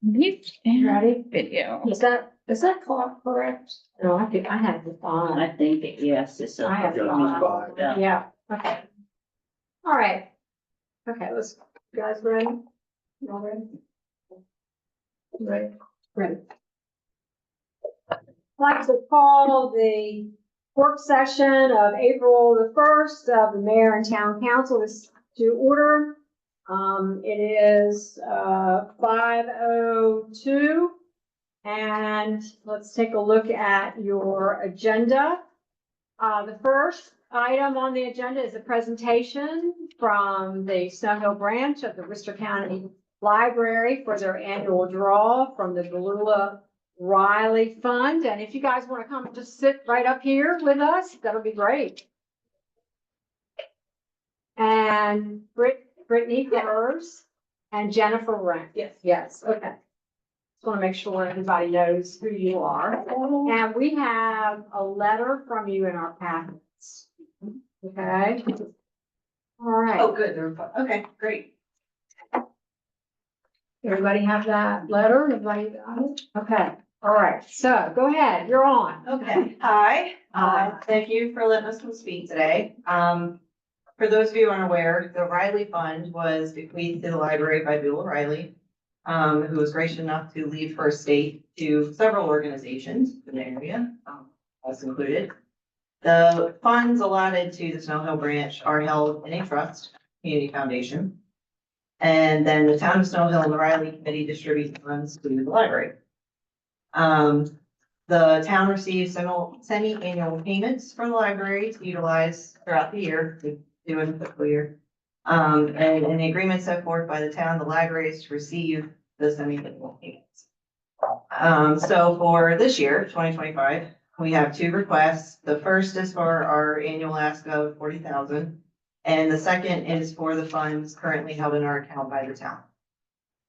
Ready? Video. Is that clock correct? No, I have the I five. think that, yes, it's I have a. five. Yeah. Yeah, okay. All right. Okay, you guys ready? Y'all ready? Ready? Ready. I'd like to call the work session of April the 1st of the mayor and town council to order. It is 5:02. And let's take a look at your agenda. The first item on the agenda is a presentation from the Snow Hill branch of the Worcester County Library for their annual draw from the Galula Riley Fund. And if you guys want to come and just sit right up here with us, that'll be great. And Brittany Hers and Jennifer Rank. Yes. Yes, okay. Just want to make sure everybody knows who you are. And we have a letter from you in our packets. Okay? All right. Oh, good. Okay, great. Everybody have that letter? Everybody got it? Okay. All right. So go ahead. You're on. Okay, hi. Thank you for letting us come speak today. For those of you unaware, the Riley Fund was bequeathed to the library by Bill Riley, who was gracious enough to leave her estate to several organizations in the area, us included. The funds allotted to the Snow Hill branch are held in a trust, community foundation. And then the town of Snow Hill and the Riley Committee distributes funds to the library. The town receives semi-annual payments from the library to utilize throughout the year, to do in the fiscal year. And in the agreement set forth by the town, the library is to receive the semi-annual payments. So for this year, 2025, we have two requests. The first is for our annual ask of $40,000. And the second is for the funds currently held in our account by the town.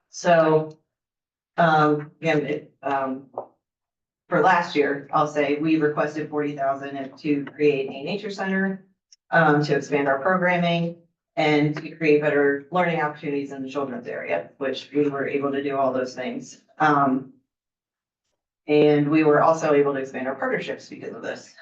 So, again, for last year, I'll say we requested $40,000 to create a nature center, to expand our programming and to create better learning opportunities in the children's area, which we were able to do all those things. And we were also able to expand our partnerships because of this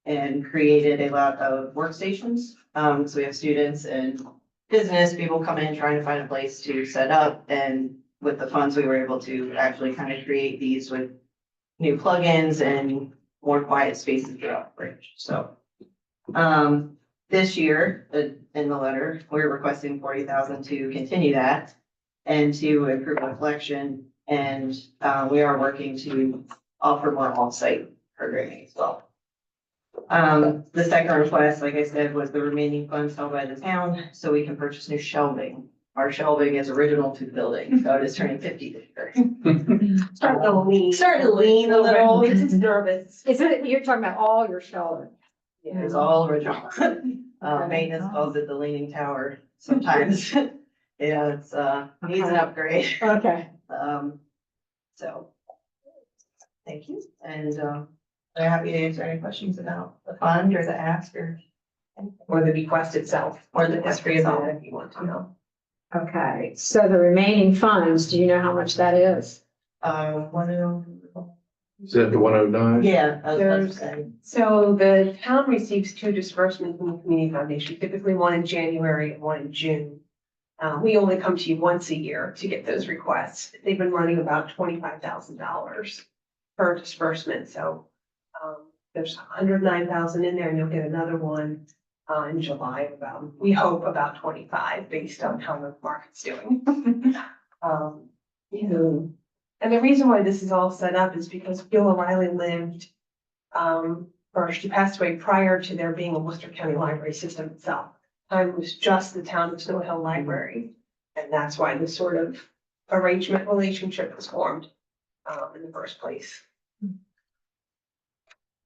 and created a lot of workstations. So we have students and business people come in trying to find a place to set up. And with the funds, we were able to actually kind of create these with new plugins and more quiet spaces throughout the branch. So this year, in the letter, we're requesting $40,000 to continue that and to improve the collection. And we are working to offer more off-site programming as well. The second request, like I said, was the remaining funds held by the town so we can purchase new shelving. Our shelving is original to the building, so it is turning 50 this year. Starting to lean. Starting to lean a little. Makes us nervous. Is it, you're talking about all your shelving? It's all original. Maintenance calls it the leaning tower sometimes. Yeah, it's, needs an upgrade. Okay. So, thank you. And, I'm happy to answer any questions about the fund or the ask or Or the bequest itself, or the history of it, if you want to know. Okay. So the remaining funds, do you know how much that is? Is that the 109? Yeah. I was about to There's- say. So the town receives two disbursements from the community foundation, typically one in January and one in June. We only come to you once a year to get those requests. They've been running about $25,000 per disbursement, so there's 109,000 in there, and you'll get another one in July of we hope about 25 based on how the market's doing. And the reason why this is all set up is because Bill O'Reilly lived, or she passed away prior to there being a Worcester County Library system itself. Time was just the town of Snow Hill Library, and that's why this sort of relationship was formed in the first place.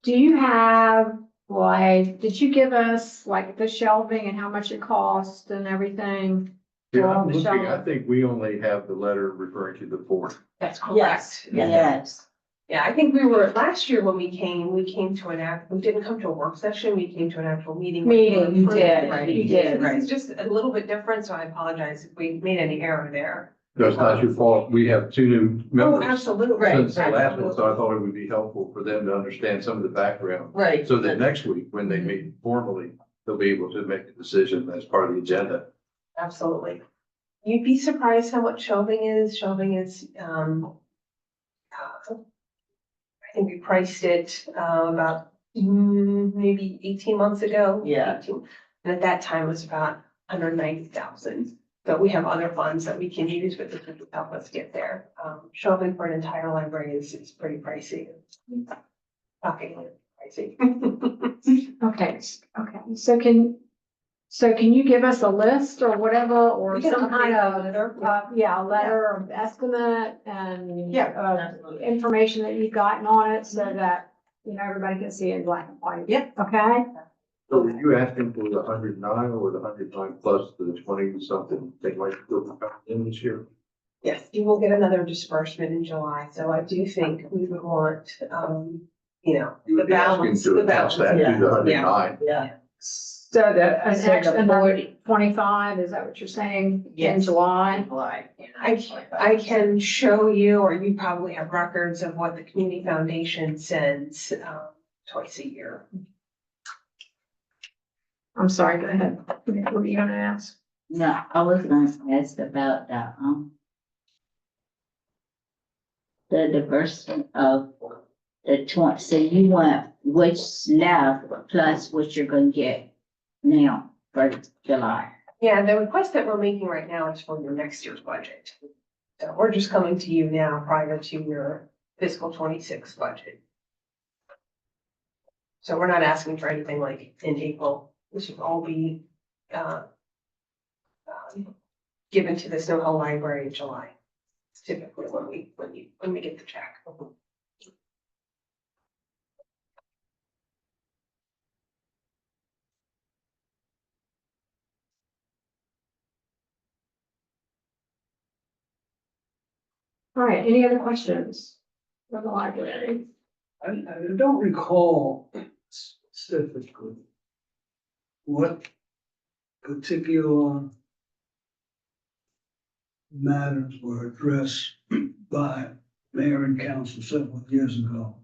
Do you have, like, did you give us like the shelving and how much it cost and everything? Yeah, All I'm the looking, I shelving? think we only have the letter referring to the 4. That's Yes, correct. Yes. Yeah, I think we were, last year when we came to we didn't come to a work session, we came to an actual meeting. Meeting, you did, Right. you did. This is just a little bit different, so I apologize if we made any error there. That's not your fault. We have two new Oh, members absolutely. Right. since the last one, so I thought it would be helpful for them to understand some of the background. Right. So that next week, when they meet formally, they'll be able to make a decision as part of the agenda. Absolutely. You'd be surprised how much shelving is. Shelving is, I think we priced it, about, maybe 18 months ago. Yeah. 18. And at that time it was about 190,000. But we have other funds that we can use, but this would help us get there. Shelving for an entire library is pretty pricey. Shockingly pricey. Okay, so can you give us a list or whatever, or We can some kind update of, the letter. yeah, a letter or estimate and Yeah, absolutely. information that you've gotten on it so that, you know, everybody can see it in black and white. Yeah. Okay? So were you asking for the 109 or the 109 plus the 20 something they might still come in this year? Yes, you will get another disbursement in July, so I do think we would want, you know, You the would be asking balance, to the attach balance. that to the Yeah. 109. Yeah. So the, an So the extra 40. 25, is that what you're saying? In Yes. July? July. I can show you, or you probably have records of what the Community Foundation sends, twice a year. I'm sorry, go ahead. What were you gonna ask? No, I was gonna ask about the diversity of the 20, so you want what's left plus what you're gonna get now for July. Yeah, the request that we're making right now is for your next year's budget. So we're just coming to you now prior to your fiscal 26 budget. So we're not asking for anything like in April. This should all be, given to the Snow Hill Library in July. It's typically when we get the check. All right, any other questions from the library? I don't recall specifically what particular matters were addressed by mayor and council several years ago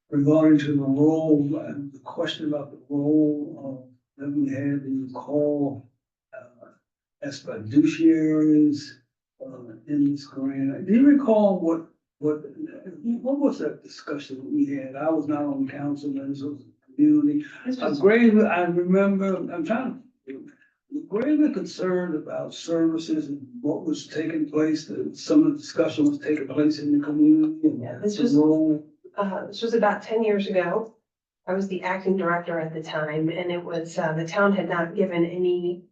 regarding to the role and the question about the role that we had in the call as fiduciaries in this grant. Do you recall what was that discussion that we had? I was not on council, and this was the community. I'm gravely concerned about services and what was taking place, that some of the discussion was taking place in the community and Yeah, this the was- role. This was about 10 years ago. I was the acting director at the time, and it was, the town had not given any,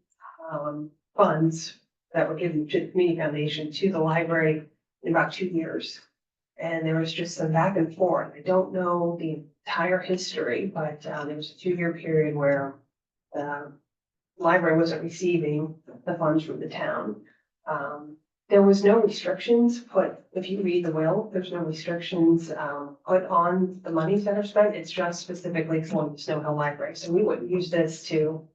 funds that were given to the Community Foundation to the library in about 2 years. And there was just some back and forth. I don't know the entire history, but, there was a 2-year period where the library wasn't receiving the funds from the town. There was no restrictions put, if you read the will, there's no restrictions, put on the monies that are spent. It's just specifically for the Snow Hill Library. So we wouldn't use this to,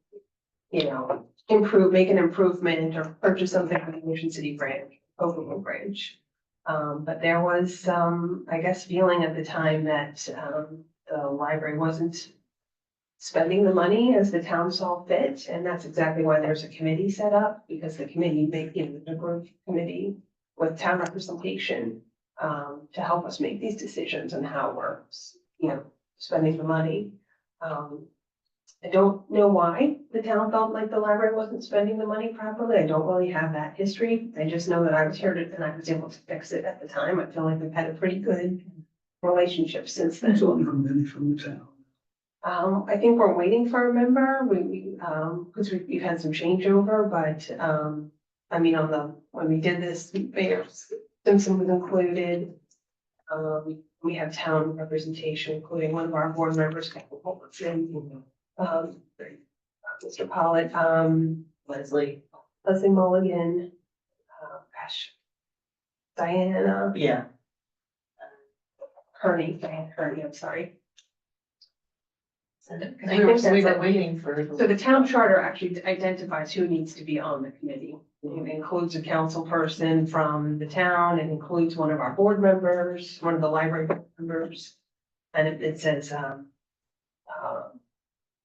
you know, make an improvement or purchase something for the Ocean City branch, Overland branch. But there was some, I guess, feeling at the time that, the library wasn't spending the money as the town saw fit, and that's exactly why there's a committee set up, because the committee the group committee with town representation, to help us make these decisions on how we're, you know, spending the money. I don't know why the town felt like the library wasn't spending the money properly. I don't really have that history. I just know that I was here and I was able to fix it at the time. I feel like we've had a pretty good relationship since then. Who's on the committee from the town? I think we're waiting for a member, because we've had some changeover, but, I mean, when we did this, Mayor Simpson was included. We have town representation, including one of our board members, Michael Fulton, Mr. Pollitt, Leslie. Leslie Mulligan, Diana Yeah. Diane Kearney, I'm sorry. We were waiting for. So the town charter actually identifies who needs to be on the committee. It includes a council person from the town, it includes one of our board members, one of the library members. And it says,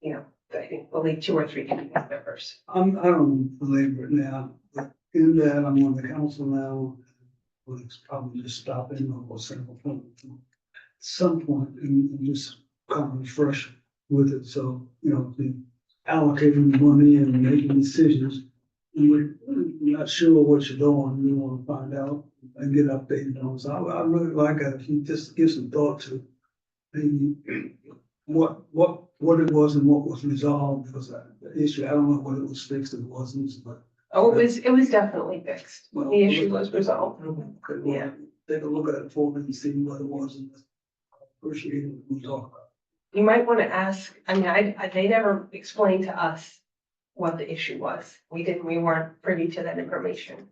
you know, I think only 2 or 3 community members. I don't belabor it now, but in that I'm on the council now. Well, it's probably just stopping or sample point at some point and just come fresh with it. So, you know, the allocating money and making decisions. You're not sure what you're doing, you want to find out and get updated on. So I really like that if you just give some thought to maybe what it was and what was resolved, because the issue, I don't know whether it was fixed or it wasn't, but. Oh, it was definitely fixed. Well, The issue was resolved. Okay, Yeah. well, take a look at it for me and see what it was and appreciate it, we'll talk about You might want to ask, I mean, they never explained to us what the issue was. We weren't privy to that information.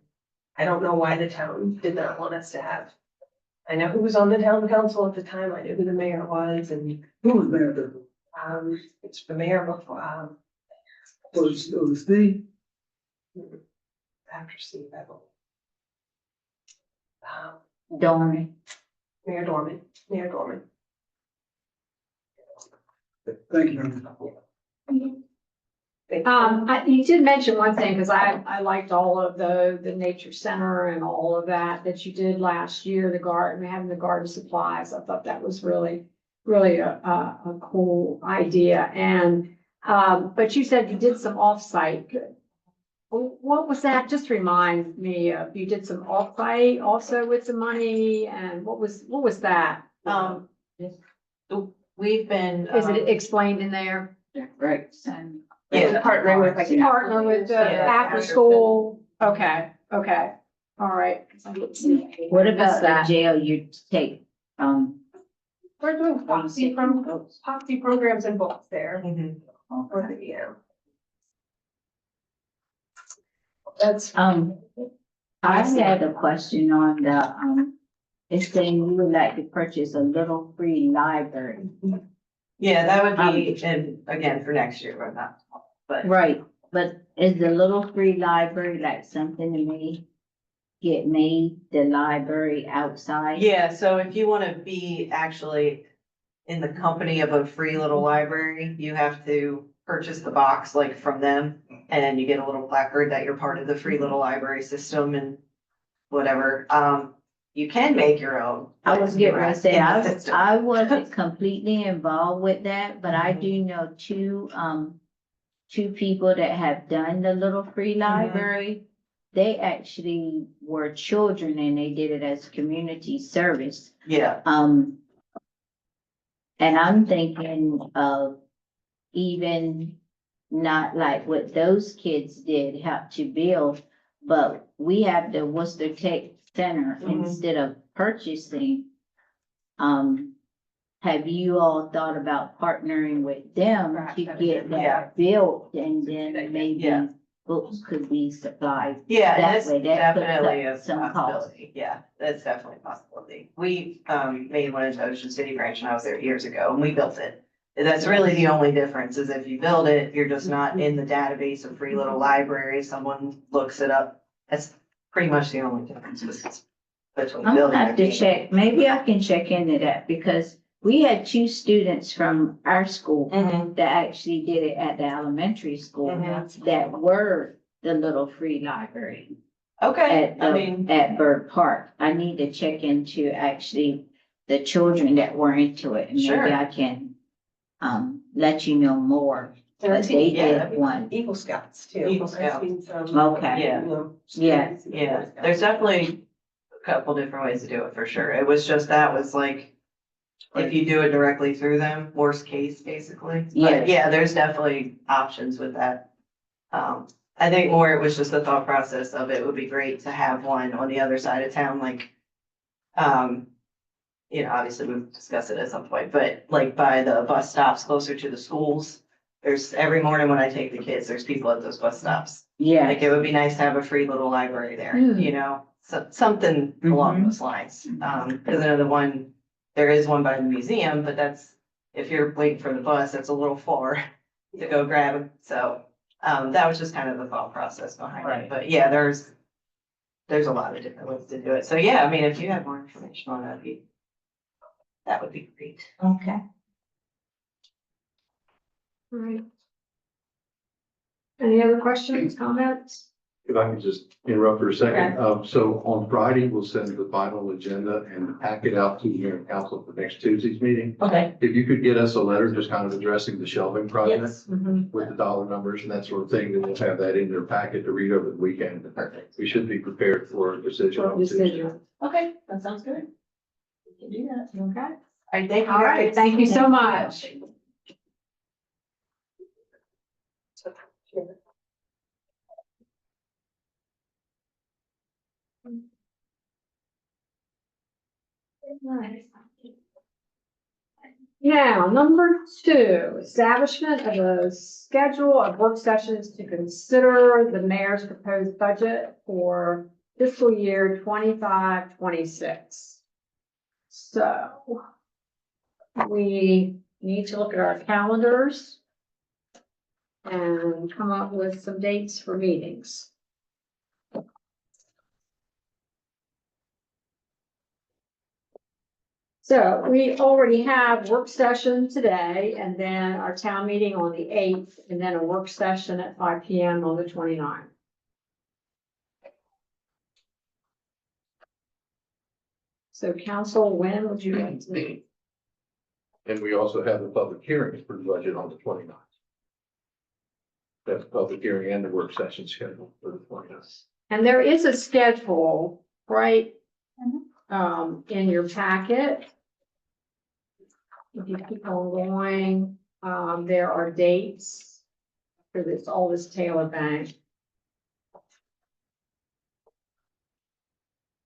I don't know why the town did not want us to have. I know who was on the town council at the time. I knew who the mayor was and, it. Who was there that, it's the mayor before, was Steve? after Steve Bevel. Dorman. Mayor Dorman. Thank you very much. You did mention one thing, because I liked all of the nature center and all of that you did last year, the garden, having the garden supplies. I thought that was really a cool idea. And, but you said you did some offsite. What was that? Just remind me of, you did some offsite also with the money, and what was that? We've been. Is it explained in there? Right. Yeah. Partnering with like. Partner with the Yeah. after school? Okay, all right. What about that? the jail you take, We're doing Foxy programs and books there. Mhm. For the, yeah. That's, I had a question on the, it's saying you would like to purchase a little free library. Yeah, that would be, and again, for next year, but not, but. Right, but is the little free library like something to get made, the library outside? Yeah, so if you want to be actually in the company of a free little library, you have to purchase the box like from them. And then you get a little placard that you're part of the free little library system and whatever. You can make your own. I was getting ready to say, in the system. I wasn't completely involved with that, but I Mhm. do know two people that have done the little free library. They actually were children and they did it as community service. Yeah, And I'm thinking of even not like what those kids did, help to build, but we have the Worcester Tech Center Mhm. instead of purchasing. Have you all thought about partnering with them to get Yeah. that built and then maybe Yeah. books could be supplied? yeah, That and it's way, that could definitely cut a some costs. possibility. Yeah, that's definitely a possibility. We, made one in Ocean City branch when I was there years ago and we built it. That's really the only difference is if you build it, you're just not in the database of free little library. Someone looks it up. That's pretty much the only difference between I'm building. gonna have to and check, maybe I can check into that because we had 2 students from our school Mhm. that actually did it at the elementary school Mhm. that were the little free library Okay, at, I mean, at Bird Park. I need to check into actually the children that were into it and Sure. maybe I can, let you know more. and I've But they seen yeah, did one. Eagle Scouts too. Eagle I've Scouts. seen some, Okay. Yeah. you know, Yeah. students in yeah, Eagle Scouts. there's definitely a couple different ways to do it for sure. It was just, that was like, if you do it directly through them, worst case, basically. Yes. But yeah, there's definitely options with that. I think more it was just the thought process of it would be great to have one on the other side of town, like, you know, obviously we've discussed it at some point, but like by the bus stops closer to the schools. There's, every morning when I take the kids, there's people at those bus stops. Yeah, Like it would be nice to have a free little library there, Mm. you know, something along Mhm. those lines. Cause another one, there is one by the museum, but that's, if you're waiting for the bus, that's a little far to go grab it. So That was just kind of the thought process behind Right. it, but yeah, there's a lot of different ways to do it. So yeah, I mean, if you have more information on that, that would be great. Okay. All right. Any other questions, comments? If I could just interrupt for a second. So on Friday, we'll send the final agenda and the packet out to the mayor and council for next Tuesday's meeting. Okay. If you could get us a letter just kind of addressing the shelving project Mhm. with the dollar numbers and that sort of thing, then we'll have that in their packet to read over the weekend. Perfect. We should be prepared for a decision For on Tuesday. decision. Okay, that sounds good. We can do that. Okay. All right, thank you All right, guys. thank you so much. Now, number 2, establishment of a schedule of work sessions to consider the mayor's proposed budget for fiscal year 25-26. So we need to look at our calendars and come up with some dates for meetings. So we already have work session today and then our town meeting on the 8th and then a work session at 5 PM on the 29th. So council, when would you like to meet? And we also have the public hearings for the budget on the 29th. That's the public hearing and the work session scheduled for the 29th. And there is a schedule, right? In your packet. If you keep on going, there are dates for this, all this Taylor Bank.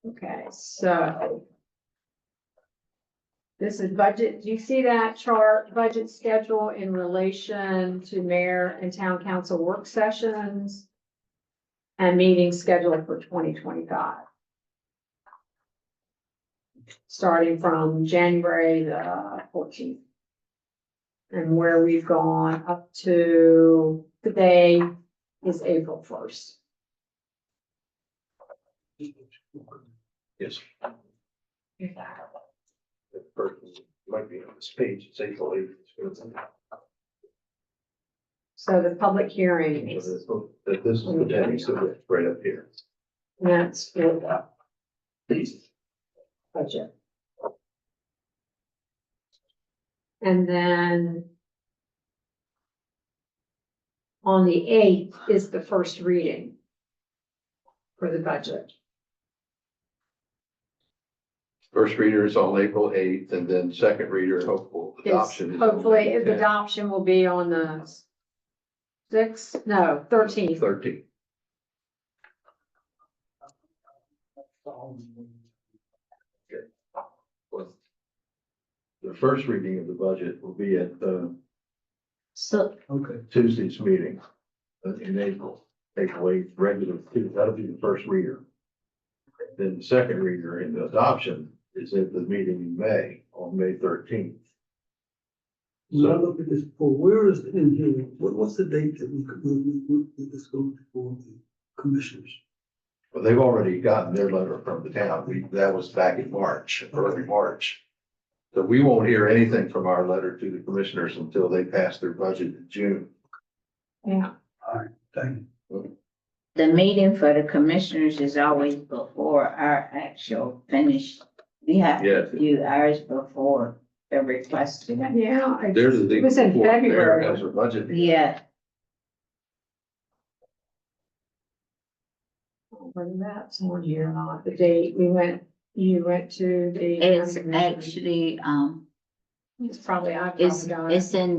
Okay, so this is budget. Do you see that chart, budget schedule in relation to mayor and town council work sessions and meetings scheduled for 2025? Starting from January the 14th. And where we've gone up to today is April 1st. Yes. The person might be on this page, it's April 8th. So the public hearing is, That this is the day, so it's right up here. that's for the budget. And then on the 8th is the first reading for the budget. First reader is on April 8th, and then second reader, hopeful Is adoption. is on hopefully May the 10th. adoption will be on the 6th, no, 13th. 13th. Well, the first reading of the budget will be at So, Okay. Tuesday's meeting in April, April 8th, regular, that'll be the first reader. Then the second reader in the adoption is at the meeting in May, on May 13th. When I look at this, where is in here, what's the date that we this go for the commissioners? Well, they've already gotten their letter from the town. That was back in March, early March. So we won't hear anything from our letter to the commissioners until they pass their budget in June. Yeah, Thank the meeting for the commissioners is always before our actual finish. We have Yes. to do ours before the request. yeah. There's a It thing was in before the mayor February. has her budget. Yeah, Whether that's on here or not, the date you went to the. it's actually, It's probably, I it's, probably got it. it's in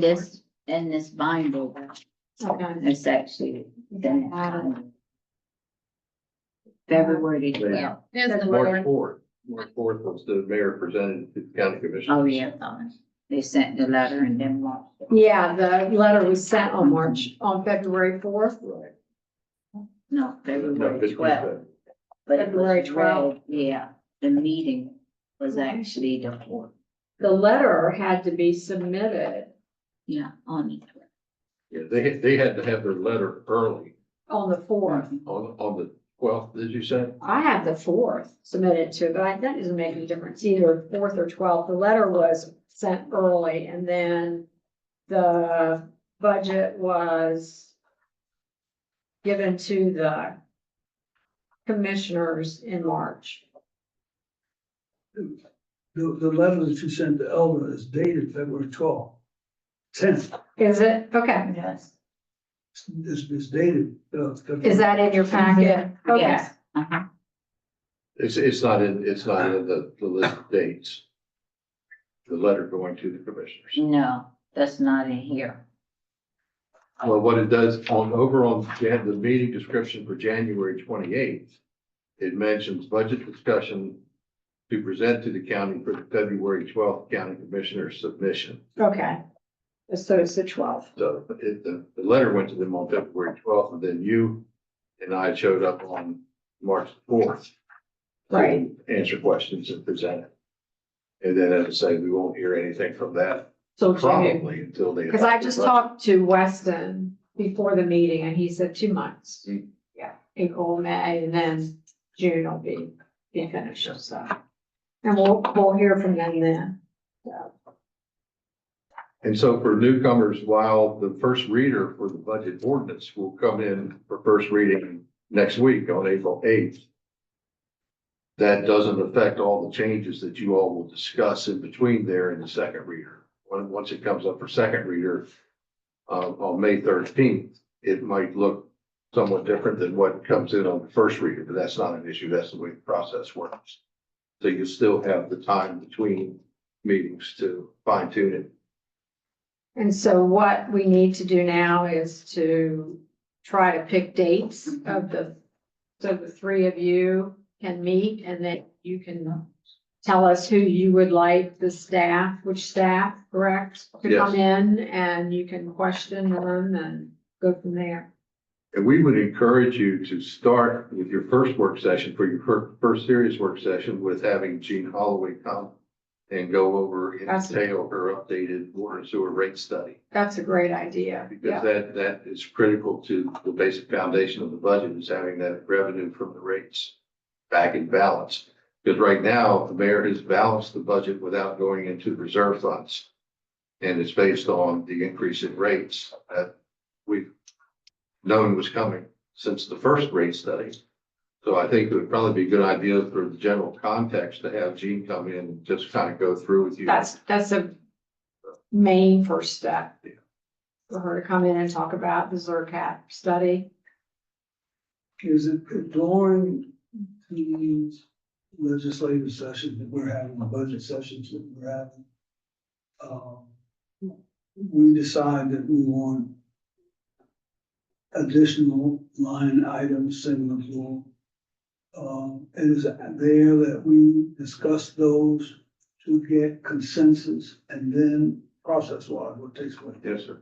this binder. Okay. It's actually February the 12th. March 4th. March 4th was the mayor presented to the county commission. Oh, yeah, they sent the letter and then March. Yeah, the letter was sent on February 4th. Right. No, No, February 15th. 12th. But it was February 12th. read, yeah, the meeting was actually the 4th, The letter had to be submitted. yeah, on the 12th. Yeah, they had to have their letter early On the fourth. on the 12th, did you say? I have the fourth submitted to, but that doesn't make any difference, either fourth or twelfth. The letter was sent early and then the budget was given to the commissioners in March. The letter that you sent to Elder is dated February 12th, 10th. Is it? Okay. Yes. It's dated. Is that in your packet? Okay. Yes. Uh-huh. It's not in the list of dates. The letter going to the commissioners. No, that's not in here. Well, what it does over on the meeting description for January 28th, it mentions budget discussion to present to the county for the February 12th county commissioner submission. Okay. So it's the twelfth. So the letter went to them on February 12th, and then you and I showed up on March 4th. to Right. Answer questions and present it. And then, as I say, we won't hear anything from that So probably until they. because I just talked to Weston before the meeting and he said 2 months. Mm. Yeah, April, May, and then June will be finished, so. And we'll hear from them then. So, And so for newcomers, while the first reader for the budget ordinance will come in for first reading next week on April 8th, that doesn't affect all the changes that you all will discuss in between there in the second reader. Once it comes up for second reader, on May 13th, it might look somewhat different than what comes in on the first reader, but that's not an issue. That's the way the process works. So you still have the time between meetings to fine tune it. and so what we need to do now is to try to pick dates of so the three of you can meet and then you can tell us who you would like the staff, which staff, correct? To come in and you can question them and go from there. And we would encourage you to start with your first work session, for your first serious work session, with having Jean Holloway come and go over in That's- detail her updated water and sewer rate study. That's a great idea. Because Yeah, that is critical to the basic foundation of the budget, is having that revenue from the rates back in balance. Because right now, the mayor has balanced the budget without going into reserve funds. And it's based on the increase in rates that we've known was coming since the first rate study. So I think it would probably be a good idea for the general context to have Jean come in and just kind of go through with you. that's a main first step. For her to come in and talk about the ZERCAT study. Is it during these legislative sessions that we're having, the budget sessions that we're having? We decide that we want additional line items similar to, is it there that we discuss those to get consensus and then process-wise what takes place? Yes, sir.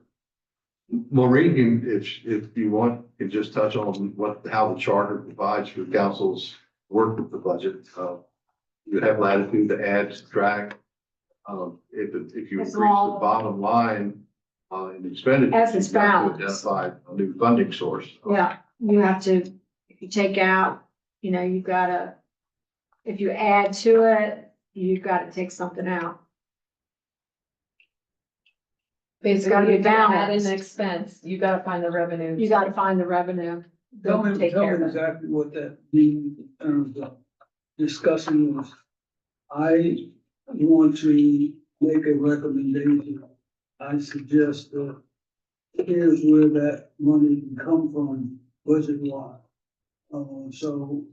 Maureen, if you want, can just touch on how the charter provides for council's work with the budget. You have latitude to add, subtract. If you increase the bottom line, in expenditure. As it's you have to balanced. Identify a new funding source. Yeah, you have to, if you take out, you've gotta, if you add to it, you've gotta take something out. It's gotta be Add in balanced. an expense, you gotta find the revenue. You gotta find the revenue. Tell me Take care of it. exactly what that means in terms of discussing this. I want to make a recommendation. I suggest that here's where that money can come from budget wise. So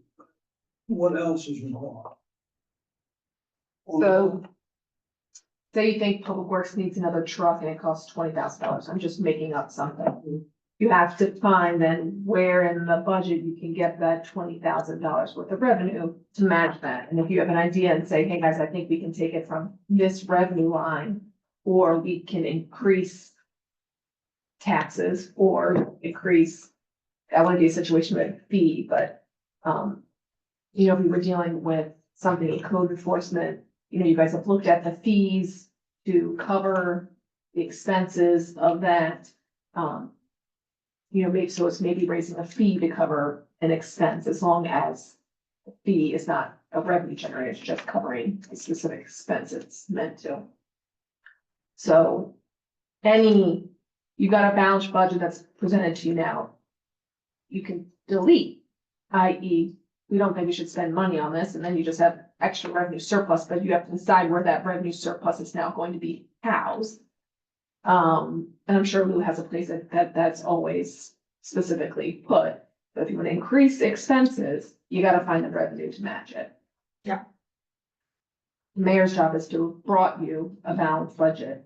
what else is required? So, say you think Public Works needs another truck and it costs $20,000, I'm just making up something. You have to find then where in the budget you can get that $20,000 worth of revenue to match that. And if you have an idea and say, hey guys, I think we can take it from this revenue line, or we can increase taxes or increase, that would be a situation with a fee, but, if we were dealing with something in code enforcement, you guys have looked at the fees to cover the expenses of that. Maybe, so it's maybe raising a fee to cover an expense as long as the fee is not a revenue generator, it's just covering a specific expense it's meant to. So you got a balanced budget that's presented to you now. You can delete, i.e., we don't think we should spend money on this, and then you just have extra revenue surplus, but you have to decide where that revenue surplus is now going to be housed. And I'm sure Lou has a place that's always specifically put, but if you want to increase expenses, you gotta find the revenue to match it. Yeah. Mayor's job is to have brought you a balanced budget.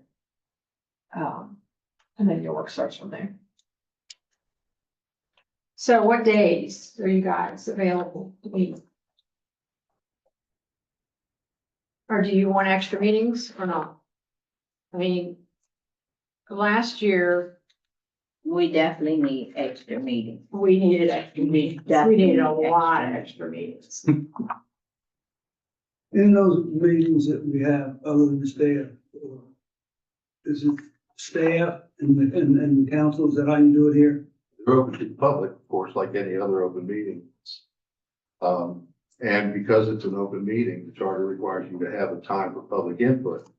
And then your work starts from there. So what days are you guys available to meet? Or do you want extra meetings or not? I mean, last year, We definitely need extra meetings. we needed extra meetings. We needed a lot of extra meetings. In those meetings that we have, other than the staff, is it staff and the council, is that how you do it here? They're open to the public, of course, like any other open meeting. And because it's an open meeting, the charter requires you to have a time for public input.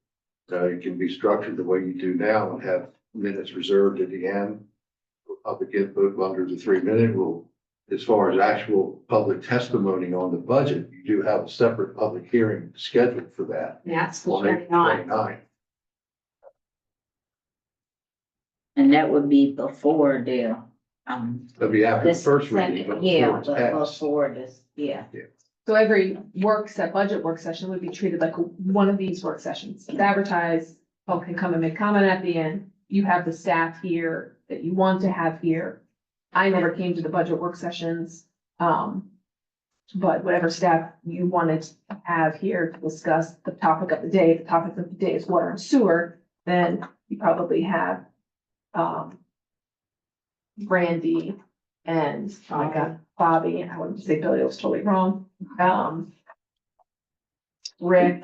It can be structured the way you do now and have minutes reserved at the end for public input under the 3-minute rule. As far as actual public testimony on the budget, you do have a separate public hearing scheduled for that. That's the On April 29th. 29th. And that would be before That'll be after the this first reading, but yeah, before it's but passed. before this, yeah. So every budget work session would be treated like one of these work sessions. It's advertised, folks can come and make comment at the end. You have the staff here that you want to have here. I never came to the budget work sessions. But whatever staff you wanted to have here to discuss the topic of the day, if the topic of the day is water and sewer, then you probably have, Brandy and, oh my God, Bobby, I wouldn't say Billy, I was totally wrong. Rick,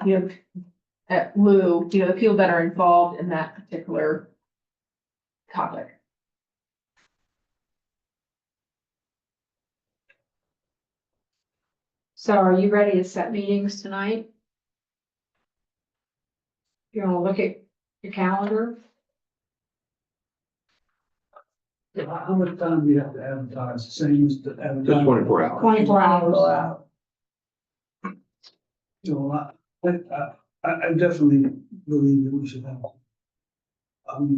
Lou, the people that are involved in that particular topic. So are you ready to set meetings tonight? You wanna look at your calendar? How much time do you have to advertise, the same as the advertising? Just 24 hours. 24 hours. So I definitely believe that we should have. We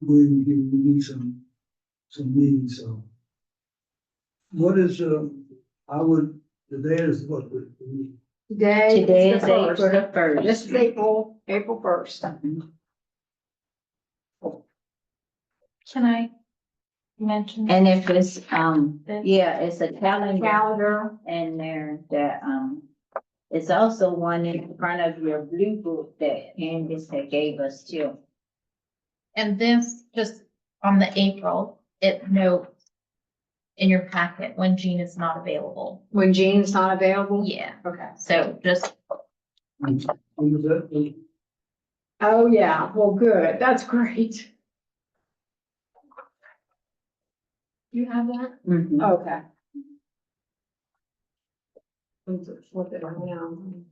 need some meetings, so. What is, today is what? Today is the April first. the first. This is April 1st. Can I mention? And if it's, yeah, it's a calendar Calendar, in there that, it's also one in front of your blue book that Candace had gave us too. And this, just on the April, it notes in your packet when Jean is not available. when Jean's not available? Yeah, Okay. so just, Oh, yeah, well, good, that's great. You have that? Mhm. Okay. Flip it around.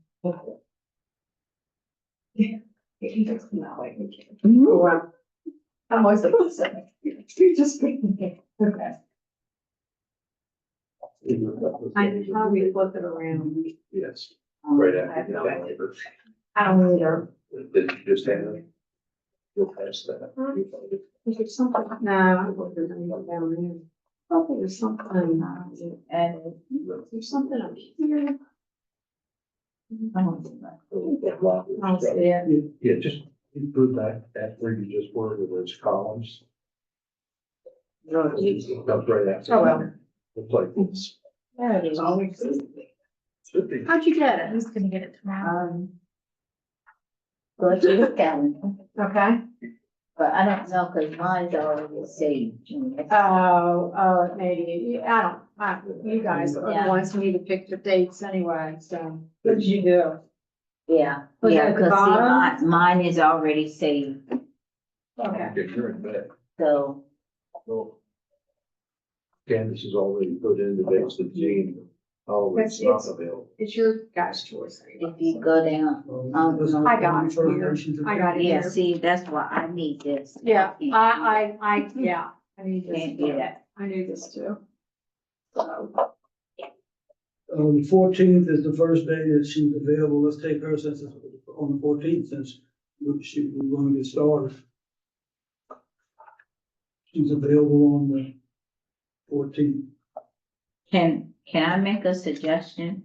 Yeah, it does come that way. Mhm. Oh, wow. I'm always like, listen, you're just making it, okay. I probably flip it around. Yes, Um, right I have after no the idea. calendar. I don't either. Did you just have it? You'll pass that. There's something, no, I wasn't gonna go down there. Oh, there's something, and there's something up here. I don't see that. I don't see it. Yeah, just improve that where you just were with those columns. Comes right after. Oh, well. Looks like it's. There it is. Should be. How'd you get it? who's gonna get it tomorrow? Go to the calendar, Okay. but I don't know, cause mine's already saved. Maybe, you guys are the Yeah. ones who need to pick the dates anyway, so what did you do? Yeah, Was it yeah, at the cause see, bottom? mine is already saved. Okay. Okay, you're in bed. So, Well, Candace has already put in the dates that Jean always That's- not it's- available. It's your guys' choice. if you go down, I got it here. I got it yeah, here. see, that's why I need this. Yeah, can't yeah, I need do- this. Can't do that. I need this too. So, The 14th is the first day that she's available. Let's take her since it's on the 14th, since we're going to get started. She's available on the 14th. Can I make a suggestion?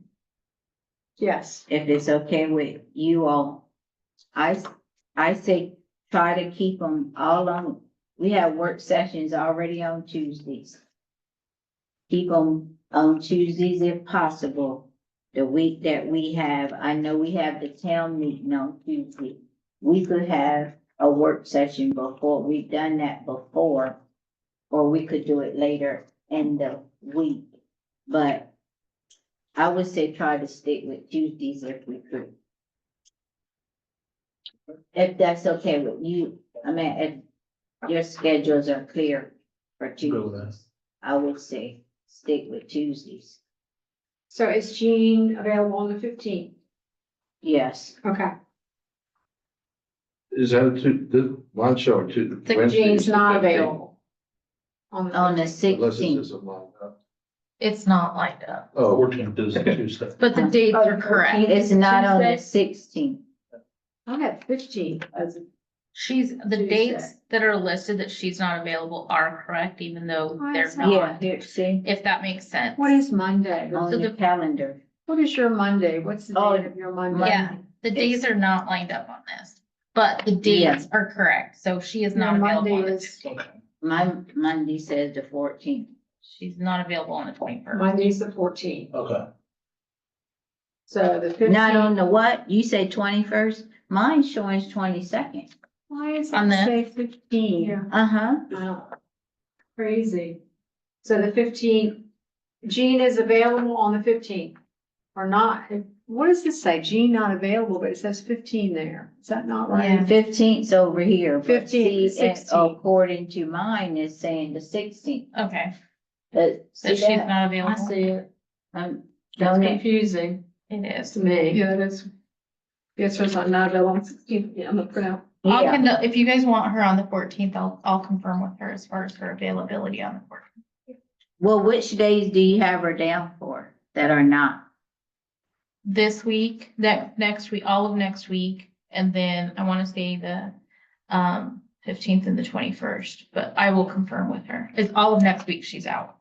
yes, If it's okay with you all? I say try to keep them all on, we have work sessions already on Tuesdays. Keep them on Tuesdays if possible. The week that we have, I know we have the town meeting on Tuesday. We could have a work session before, we've done that before. Or we could do it later in the week. But I would say try to stick with Tuesdays if we could. If that's okay with you, I mean, if your schedules are clear for Tuesdays, I would say stick with Tuesdays. so is Jean available on the 15th? Yes, Okay, Is that mine's showing two. so Wednesday Jean's is the not 15th, available. On the on the 15th. Unless it's 16th. just a month. It's not lined up, Oh, 14th is Tuesday. but the Huh. dates Oh, are correct. 14th. It's not on the Tuesday? 16th. I had 15 as, She's, the Tuesday. dates that are listed that she's not available are correct, even though Why they're is that? Yeah, not, here, see, if that makes sense. what is Monday? on So the the- calendar. What is your Monday? What's the Oh, date of your Monday? Yeah, the days are not lined up on this, but the Yeah. dates are correct, so she is Your not available on Monday the is- 15th. My Monday says the 14th. She's not available on the 21st. Monday's the 14th, Okay. so the Not on 15th. the what? You say 21st? Mine's showing 22nd. Why is On it the- say 15? Yeah. Uh-huh. Wow. Crazy. So the 15th, Jean is available on the 15th or not? What does this say? Jean not available, but it says 15 there. Is that not right? Yeah. 15th's over here. but 15th, see, 16th. According to mine, it's saying the 16th. Okay, But see that she's that? not I available. see it. That's That's confusing It is. to me. Yeah, it is. Yes, there's not available on 16th. Yeah, I'm gonna print out. Yeah, If you guys want her on the 14th, I'll confirm with her as far as her availability on the 14th. well, which days do you have her down for that are not? This week, next week, all of next week, and then I want to say the 15th and the 21st, but I will confirm with her. It's all of next week she's out.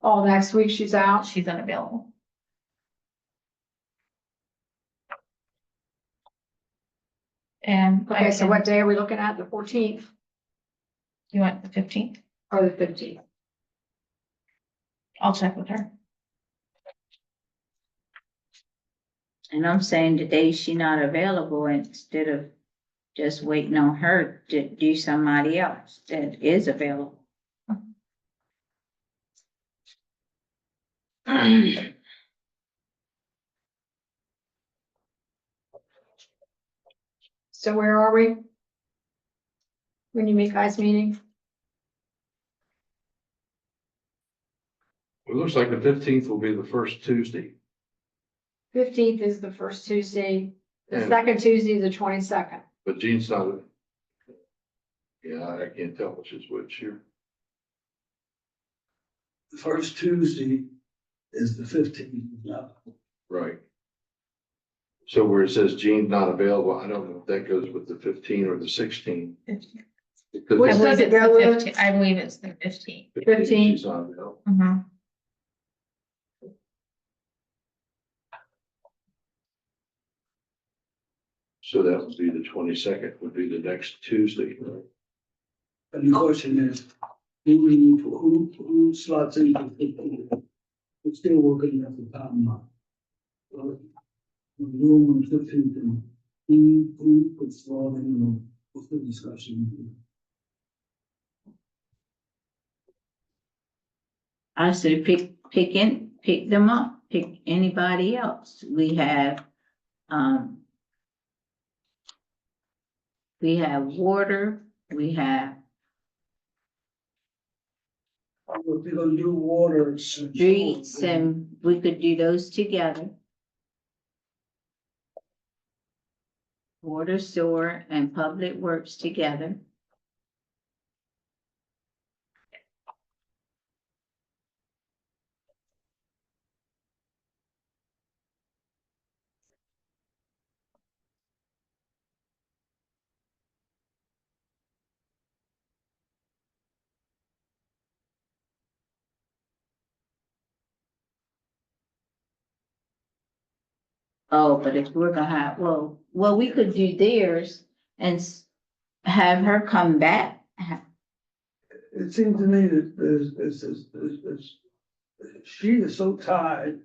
All next week she's out. She's unavailable. And Okay, so what day are we looking at? The 14th you want the 15th? or the 15th? I'll check with her. And I'm saying the day she not available instead of just waiting on her to do somebody else that is available. So where are we? When you make guys meeting? It looks like the 15th will be the first Tuesday. 15th is the first Tuesday. The Yeah. second Tuesday is the 22nd. But Jean's not. Yeah, I can't tell which is which here. The first Tuesday is the 15th. Right. So where it says Jean not available, I don't know if that goes with the 15 or the 16. Because Which I the does believe it it's go the with? 15th. I believe it's the 15th. 15. She's not available. Mhm. So that would be the 22nd, would be the next Tuesday. And the question is, who slots in for 15th? We're still working at the time. Room on 15th, and who could slot in, what's the discussion? I said, pick them up, pick anybody else. We have water, we have If you're gonna do water. and Streets, and we could do those together. Water, sewer, and public works together. Oh, but if we're gonna have, well, we could do theirs and have her come back. It seems to me that she is so tied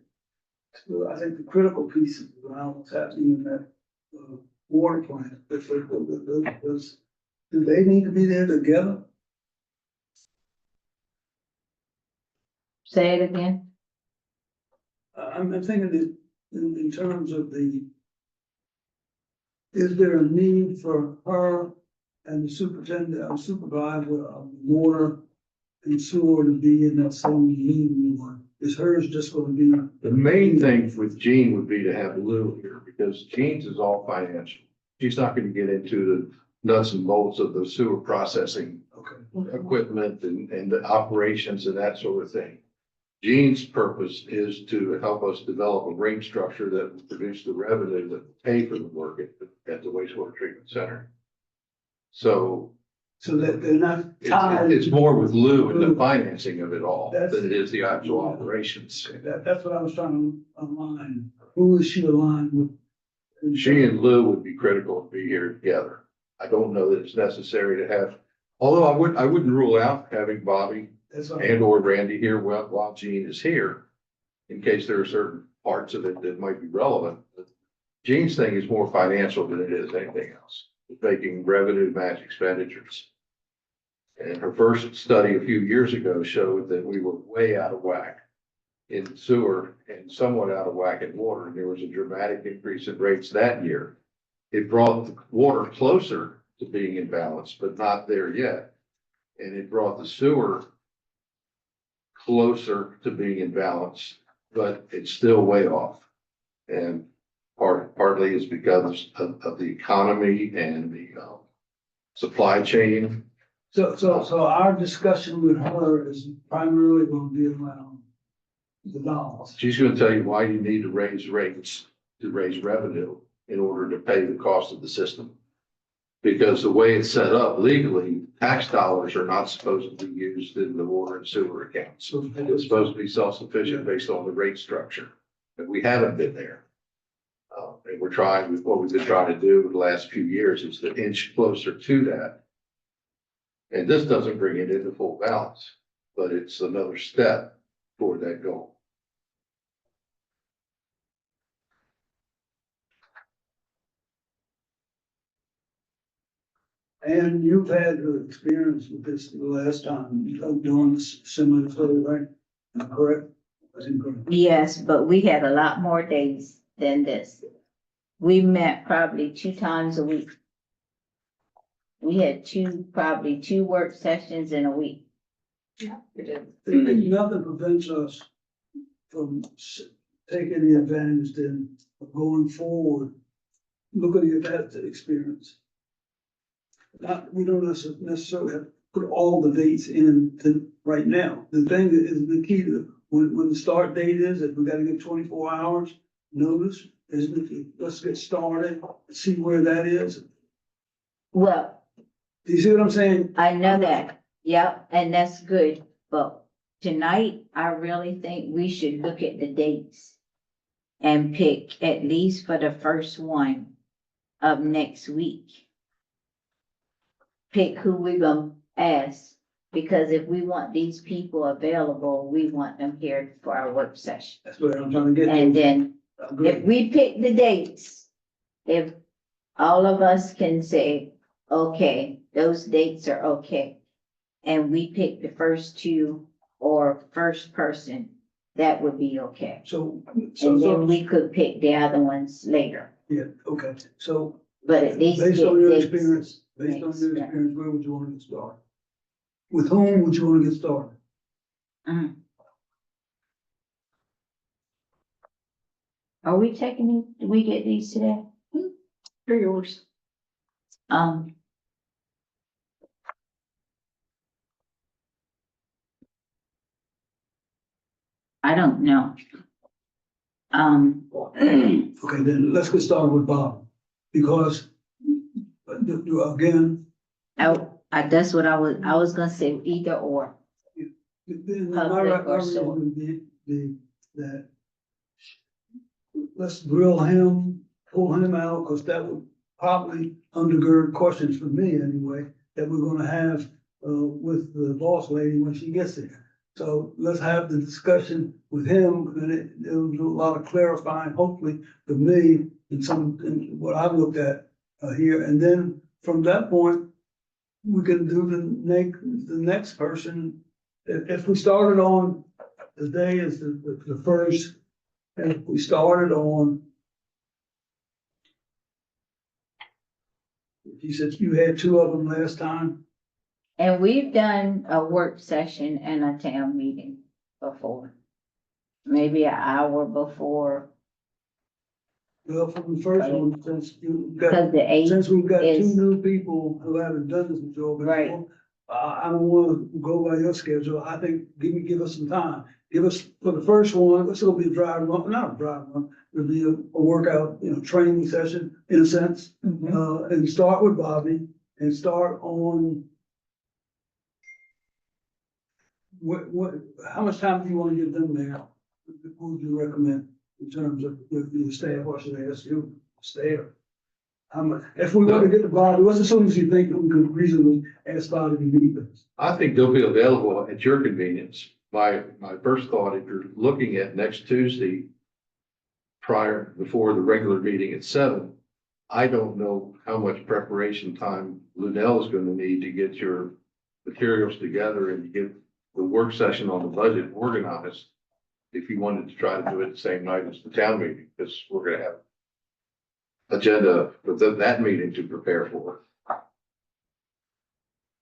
to, I think, the critical pieces around what's happening in that water plant. Do they need to be there together? Say it again. I'm thinking that in terms of is there a need for her and the superintendent, or supervisor of water and sewer to be in that same meeting? Or is hers just gonna be? The main thing with Jean would be to have Lou here, because Jean's is all financial. She's not gonna get into the nuts and bolts of the sewer processing Okay. equipment and the operations and that sort of thing. Jean's purpose is to help us develop a rate structure that will produce the revenue that will pay for the work at the wastewater treatment center. So So that they're not it's, tied. it's more with Lou and the financing of it all That's- than it is the actual operations. That's what I was trying to align. Who is she aligned with? She and Lou would be critical to be here together. I don't know that it's necessary to have, although I wouldn't rule out having Bobby That's all. and or Randy here while Jean is here, in case there are certain parts of it that might be relevant. But Jean's thing is more financial than it is anything else. It's making revenue match expenditures. And her first study a few years ago showed that we were way out of whack in sewer and somewhat out of whack in water. And there was a dramatic increase in rates that year. It brought the water closer to being in balance, but not there yet. And it brought the sewer closer to being in balance, but it's still way off. And partly is because of the economy and the supply chain. So our discussion with her is primarily gonna be around the dollars. She's gonna tell you why you need to raise rates to raise revenue in order to pay the cost of the system. Because the way it's set up legally, tax dollars are not supposed to be used in the water and sewer accounts. So It's supposed to be self-sufficient based on the rate structure, but we haven't been there. And we're trying, what we've been trying to do the last few years is to inch closer to that. And this doesn't bring it into full balance, but it's another step toward that goal. And you've had experience with this the last time, you know, doing similar study, right? Am I correct? That's incorrect. Yes, but we had a lot more days than this. We met probably 2 times a week. We had probably two work sessions in a week. Nothing prevents us from taking the advantage then of going forward, looking at that experience. We don't necessarily have to put all the dates in right now. The thing that is the key to, when the start date is, that we gotta give 24 hours notice, isn't it? Let's get started, see where that is. Well, Do you see what I'm saying? I know that, yep, and that's good, but tonight, I really think we should look at the dates and pick, at least for the first one of next week, pick who we're gonna ask, because if we want these people available, we want them here for our work session. That's what I'm trying to get And to. then if we pick the dates, if all of us can say, okay, those dates are okay, and we pick the first two or first person, that would be okay. So, And then we could pick the other ones later, yeah, okay, so but at least. based pick on your dates. experience, Dates, yeah. where would you want to get started? With whom would you want to get started? Mhm. Are we did we get these today? For yours. Um. I don't know. Okay, then let's get started with Bob, because, again, That's what I was gonna say, either or. my Public or so. reason would be that let's grill him, pull him out, because that would probably undergird questions for me anyway, that we're gonna have, with the boss lady when she gets there. So let's have the discussion with him, and it'll do a lot of clarifying, hopefully, for me, in what I've looked at, here, and then from that point, we can do the next person. If we started on, today is the first, and if we started on, you said you had two of them last time, And we've done a work session and a town meeting before. Maybe an hour before, well, from the first one, since you because got, the eighth since we've got two is, new people who haven't done this before. Right. I don't wanna go by your schedule, I think, give us some time, give us, for the first one, it's gonna be a dry run, not a dry run, it'll be a workout, training session, in a sense. And start with Bobby, and start on. How much time do you wanna give them now? What would you recommend in terms of your staff, or should I ask you, staff? If we want to get to Bobby, what's as soon as you think we could reasonably ask Bobby to meet with us? I think they'll be available at your convenience. My first thought, if you're looking at next Tuesday, before the regular meeting at 7, I don't know how much preparation time Lunell is going to need to get your materials together and to get the work session on the budget organized. If you wanted to try to do it the same night as the town meeting, because we're going to have agenda for that meeting to prepare for.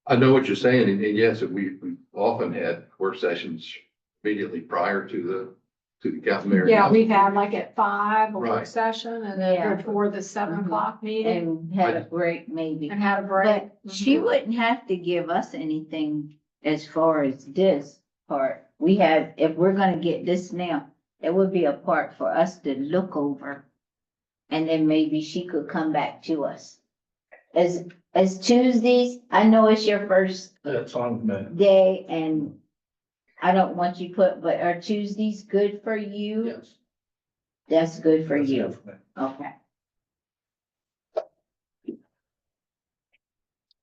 I know what you're saying, and yes, we've often had work sessions immediately prior to the council mayor. Yeah, we've had like at 5, a work Right. session, and Yeah. then before the 7 o'clock meeting, and had a break maybe. and had a break. But she wouldn't have to give us anything as far as this part. If we're gonna get this now, it would be a part for us to look over. And then maybe she could come back to us. As Tuesdays, I know it's your first That's on me. day and I don't want you but are Tuesdays good for you? Yes. That's good for you. Okay.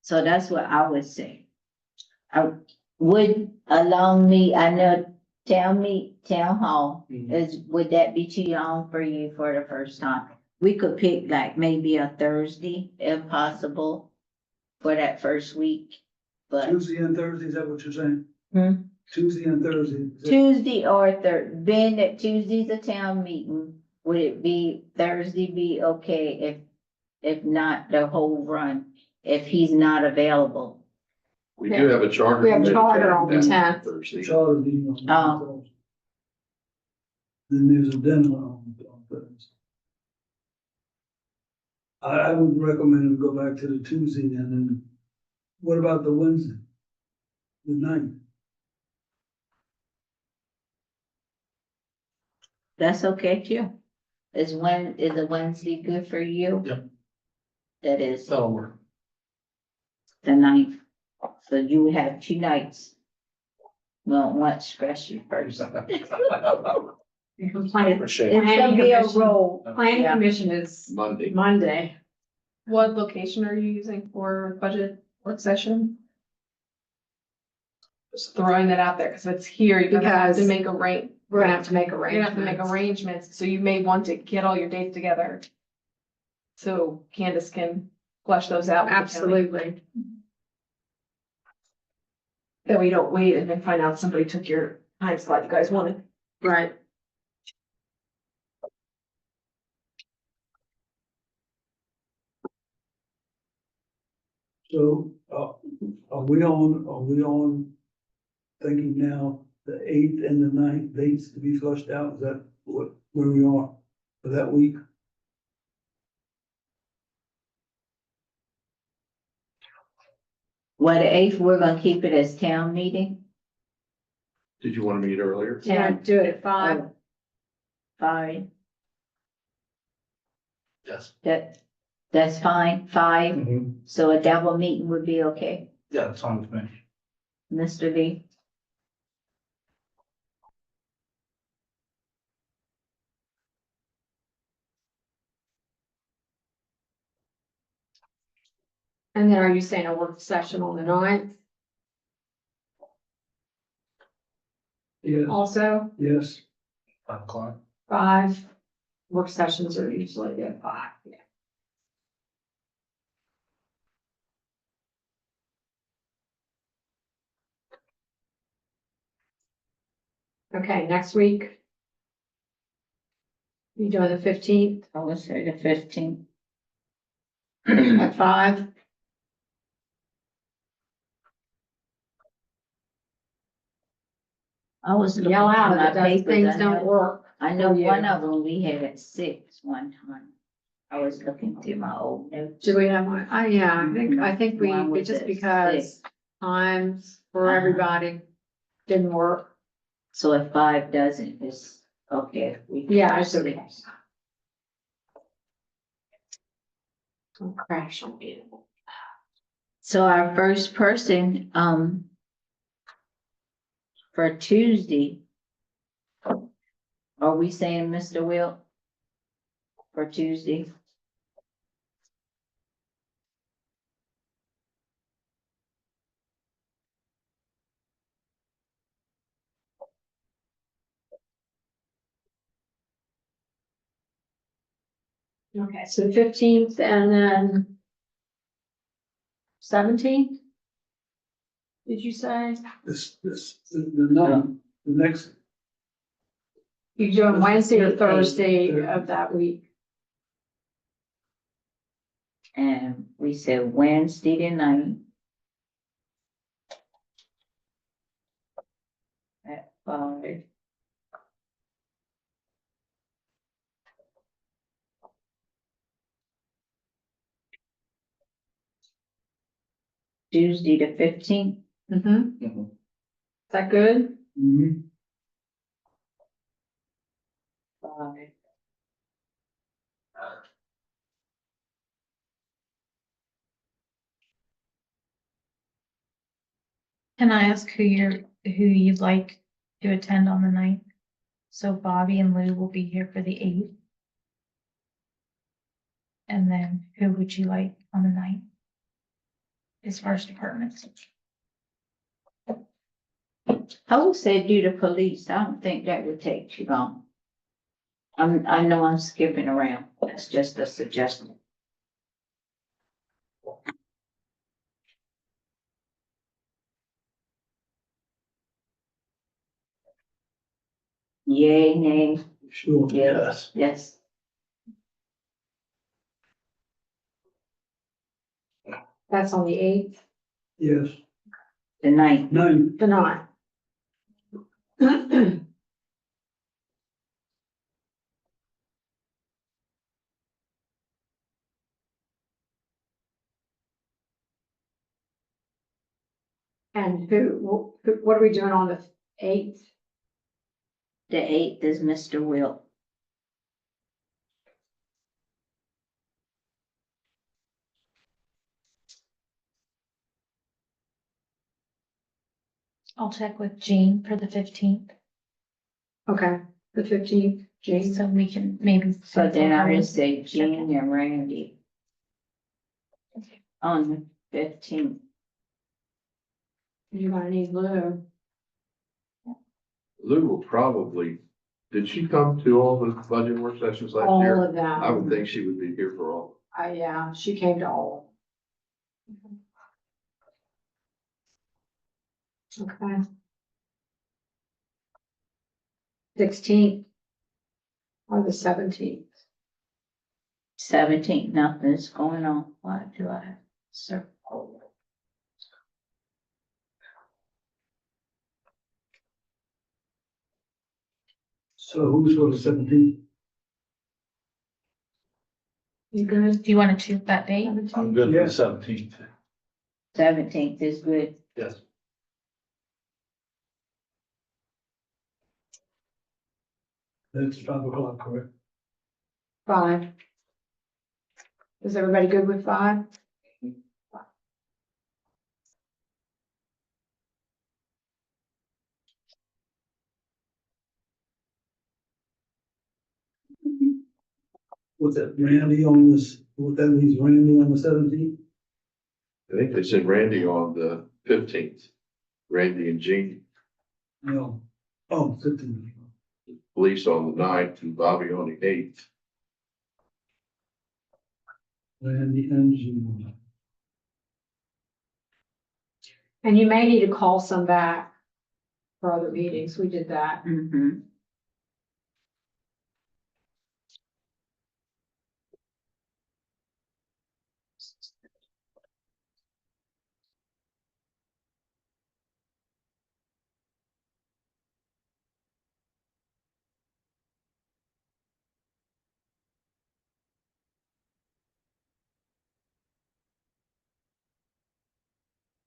So that's what I would say. I would I know town hall would that be too long for you for the first time? We could pick like maybe a Thursday if possible for that first week, but Tuesday and Thursday, is that what you're saying? Hmm? Tuesday and Thursday. is that- Tuesday or being that Tuesday's a town meeting, would it be Thursday be okay if not the whole run, if he's not available? We do have a charter. We have a committee charter on the down 10th. Thursday. Charter meeting on Thursday. Then there's a dinner on Thursday. I would recommend we go back to the Tuesday, and then what about the Wednesday? The 9th? That's okay too. Is a Wednesday good for you? Yep. That is That'll work. the 9th. So you would have 2 nights. Well, what stress you first. Planning It's gonna be a roll. Planning Yeah. commission is Monday. Monday. What location are you using for budget work session? Just throwing that out there, because it's here, you're gonna have to Because- make We're gonna have to make you're gonna have to make arrangements. arrangements, so you may want to get all your dates together. So Candace can flesh those out. with the county. Absolutely. That we don't wait and then find out somebody took your time slot you guys wanted. Right. So, are we on thinking now the 8th and the 9th dates to be flushed out? Is that where we are for that week? Well, the eighth, we're gonna keep it as town meeting. Did you want to meet earlier? Yeah, do it at 5. Oh, fine, Yes. that's fine, 5, Mm-hmm. so a double meeting would be okay, Yeah, that's fine with me. Mr. Lee? And then are you saying a work session on the 9th Yes, also? yes. 5 o'clock. 5? Work sessions are usually at 5, yeah. Okay, next week. You doing the 15th I would say the 15th. at 5? I was looking Yell through out my if those papers, things I don't know, work. I know for you. one of them we had at 6 one time. I was looking through my old notes. Do we have one? Oh, yeah, I think One we, was just at because 6. times for Uh-huh. everybody didn't work. So if 5 doesn't, it's okay. We can Yeah, do it's okay. 6. Don't crash on me. So our first person, for Tuesday, are we saying Mr. Will? For Tuesday? Okay, so the 15th and then 17th? Did you say? The 9th, the next, You doing Wednesday or Eight, Thursday eight. of that week? And we said Wednesday the 9th. At 5. Tuesday the 15th. Mm-hmm. Mhm. Is that good? mhm. 5. Can I ask who you'd like to attend on the 9th? So Bobby and Lou will be here for the 8th. And then who would you like on the 9th? As far as departments. I would say do the police. I don't think that would take too long. I know I'm skipping around. That's just a suggestion. Yay, nay, Sure. yes, yes. That's on the 8th, Yes, The 9th. 9th, the 9th. And what are we doing on the 8th? The 8th is Mr. Will. I'll check with Jean for the 15th, Okay, the 15th, James. so we can maybe. So then I would say Jean and Randy on the 15th. You're gonna need Lou. Lou will probably, did she come to all the budget work sessions last All year? of them. I would think she would be here for all. Yeah, she came to all. Okay. 16th or the 17th. 17th, nothing's going on. Why do I have circle? So who's for the 17th? You good? Do you want to choose that date? I'm good for Yeah. the 17th. 17th is good. Yes. That's 5 o'clock, correct? 5. Is everybody good with 5? What's that, Randy on this, what that means, Randy on the 17th? I think they said Randy on the 15th. Randy and Jean, No. Oh, 15th. police on the 9th, and Bobby on the 8th. Randy and June. And you may need to call some back for other meetings. We did that. Mm-hmm.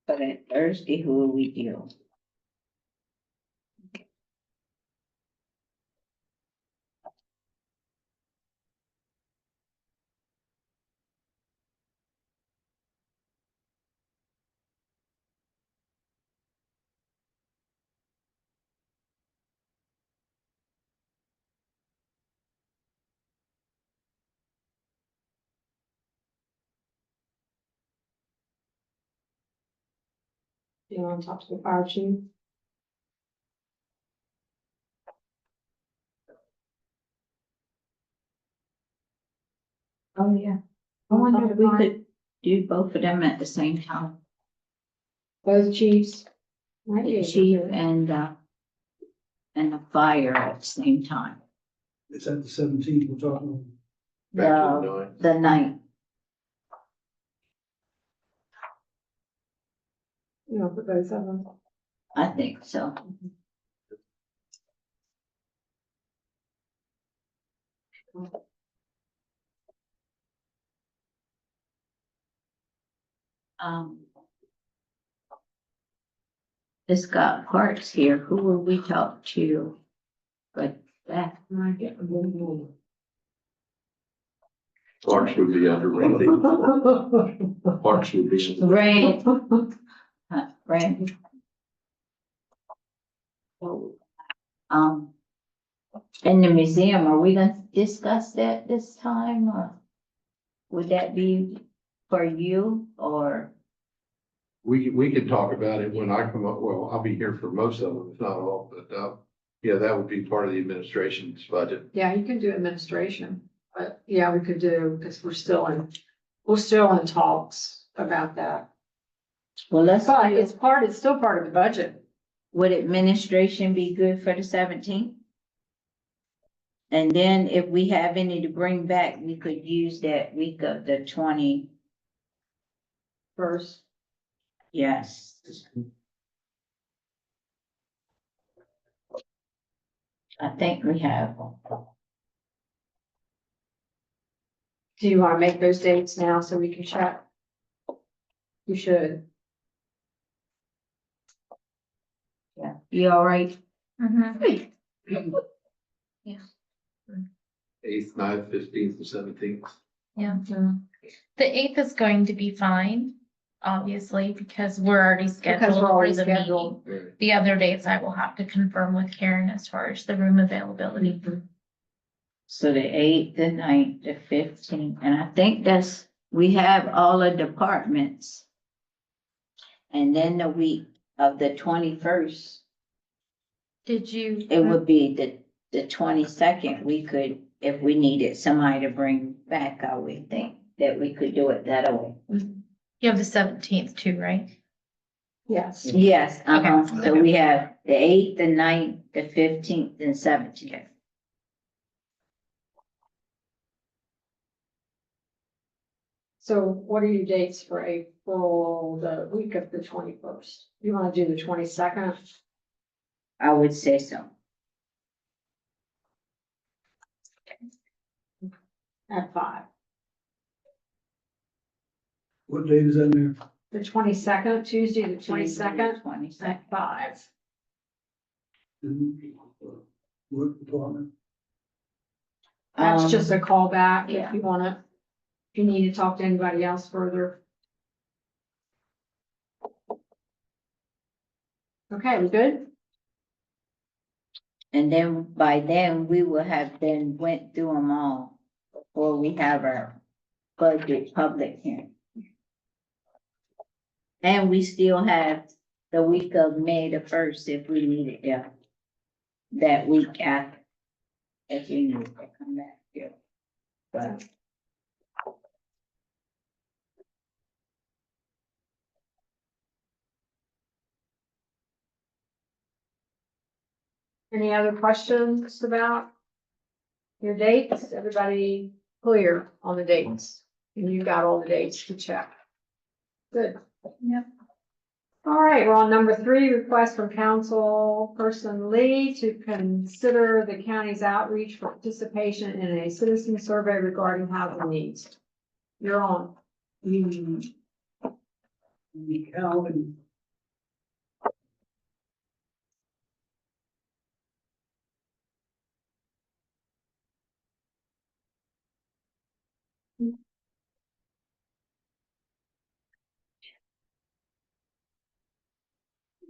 But on Thursday, who will we do? You want to talk to the fire chief? Oh, yeah. I wonder if we could do both of them at the same time. Both chiefs? Might be The able to chief do it. and the fire at the same time. It's at the 17th, we're talking. Back to the The, 9th. the ninth. You know, for both of them. I think so. Um. It's got Parks here. Who will we talk to? But that, Parks would be under Randy. Parks would be. Rand, Randy. In the museum, are we gonna discuss that this time, or would that be for you, or? We can talk about it when I come up, well, I'll be here for most of them, if not all, but, yeah, that would be part of the administration's budget. Yeah, you can do administration, but yeah, we could do, because we're still in talks about that. Well, let's, But it's still part of the budget. would administration be good for the 17th? And then if we have any to bring back, we could use that week of the 20, First, yes. I think we have. do you want to make those dates now so we can check? You should. Yeah. You all right? Mhm. 8th, 9th, 15th, and 17th. Yeah. The 8th is going to be fine, obviously, because we're already scheduled we're for already the scheduled. meeting. The other dates I will have to confirm with Karen as far as the room availability. So the 8th, the 9th, the 15th, and I think we have all the departments. And then the week of the 21st, Did you? it would be the 22nd, we could, if we needed somebody to bring back, I would think that we could do it that way. You have the 17th too, right? Yes. Yes, Okay. so we have the 8th, the 9th, the 15th, and 17th. So what are your dates for April, the week of the 21st? You want to do the 22nd? I would say so. at 5. What date is that there? The 22nd, Tuesday, the 22nd 22nd. at 5. Work department. That's Um, just a callback if yeah. you wanna, if you need to talk to anybody else further. Okay, we good? And then by then, we will have then went through them all before we have our budget public hearing. And we still have the week of May the 1st if we need it, yeah. That week after. If we need to come back, yeah. But Any other questions about your dates? Everybody clear on the dates? And you got all the dates to check. Good. Yep. All right, we're on number 3, request from Councilperson Lee to consider the county's outreach for participation in a citizen survey regarding housing needs. You're on. The county.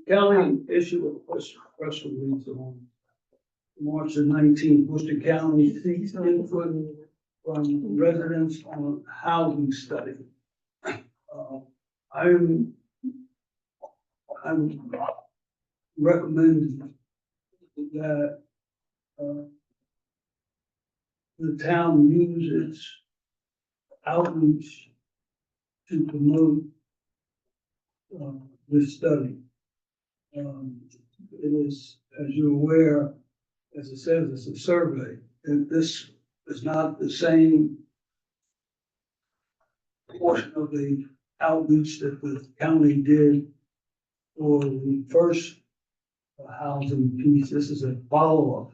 County issued a press release on March the 19th, Worcester County seeks input from residents on housing study. I'm recommending that the town use its outreach to promote this study. It is, as you're aware, as it says, it's a survey, and this is not the same portion of the outreach that the county did for the first housing piece. This is a follow-up.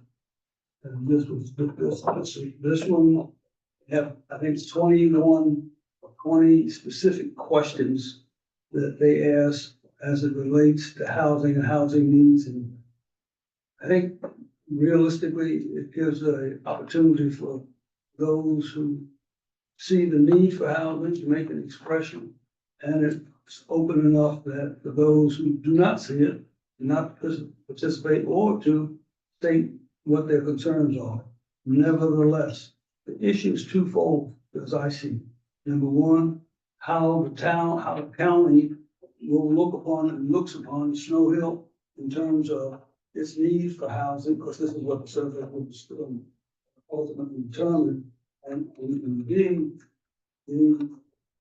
And this one, I think it's 21 or 20 specific questions that they asked as it relates to housing and housing needs. And I think realistically, it gives an opportunity for those who see the need for housing to make an expression. And it's open enough that for those who do not see it, do not participate, or to state what their concerns are. Nevertheless, the issue is twofold, as I see. Number one, how the county will look upon and looks upon Snow Hill in terms of its needs for housing, because this is what the survey was ultimately determined. And being the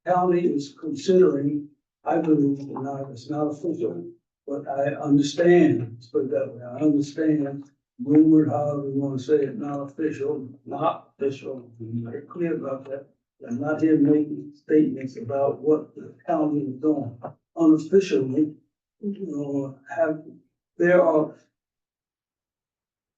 county is considering, I believe, it's not official, but I understand, let's put it that way, I understand, rumored, however you want to say it, not official, be very clear about that. I'm not here making statements about what the county is doing. Unofficially,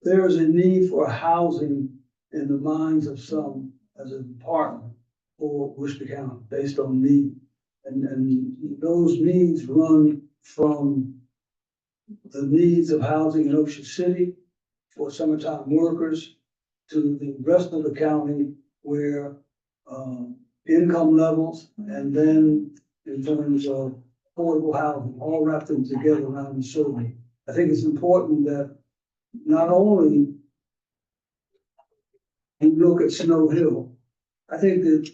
there is a need for housing in the minds of some as a department for Worcester County based on need. And those needs run from the needs of housing in Ocean City for summertime workers to the rest of the county where income levels, and then in terms of affordable housing, all wrapped them together around the survey. I think it's important that not only we look at Snow Hill, I think that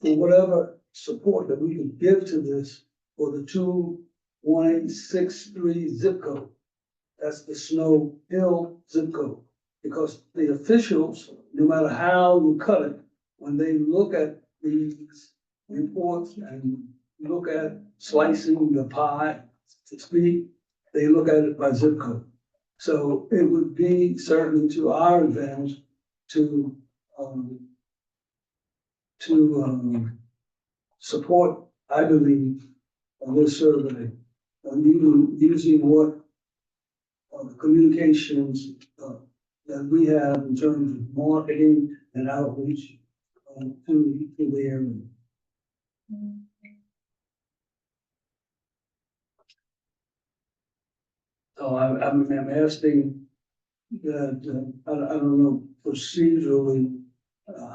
for whatever support that we can give to this for the 21863 zip code, that's the Snow Hill zip code. Because the officials, no matter how you cut it, when they look at these reports and look at slicing the pie, to speak, they look at it by zip code. So it would be certainly to our advantage to support, I believe, this survey, using what the communications that we have in terms of marketing and outreach to the area. So I'm asking that, I don't know procedurally,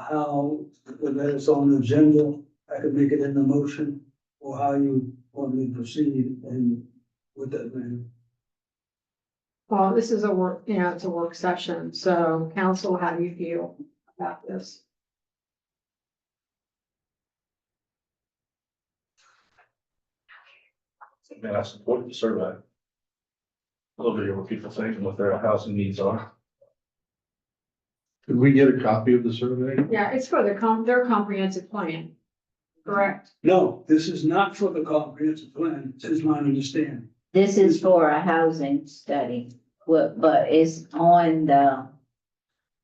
how, whether it's on the agenda, I could make it in the motion, or how you want me to proceed and with that, man. Well, this is a work, you know, it's a work session, so council, how do you feel about this? I mean, I support the survey. A little bit of what people think and what their housing needs are. Could we get a copy of the survey? Yeah, it's for their comprehensive plan, correct? No, this is not for the comprehensive plan, is my understanding. This is for a housing study, but it's on the,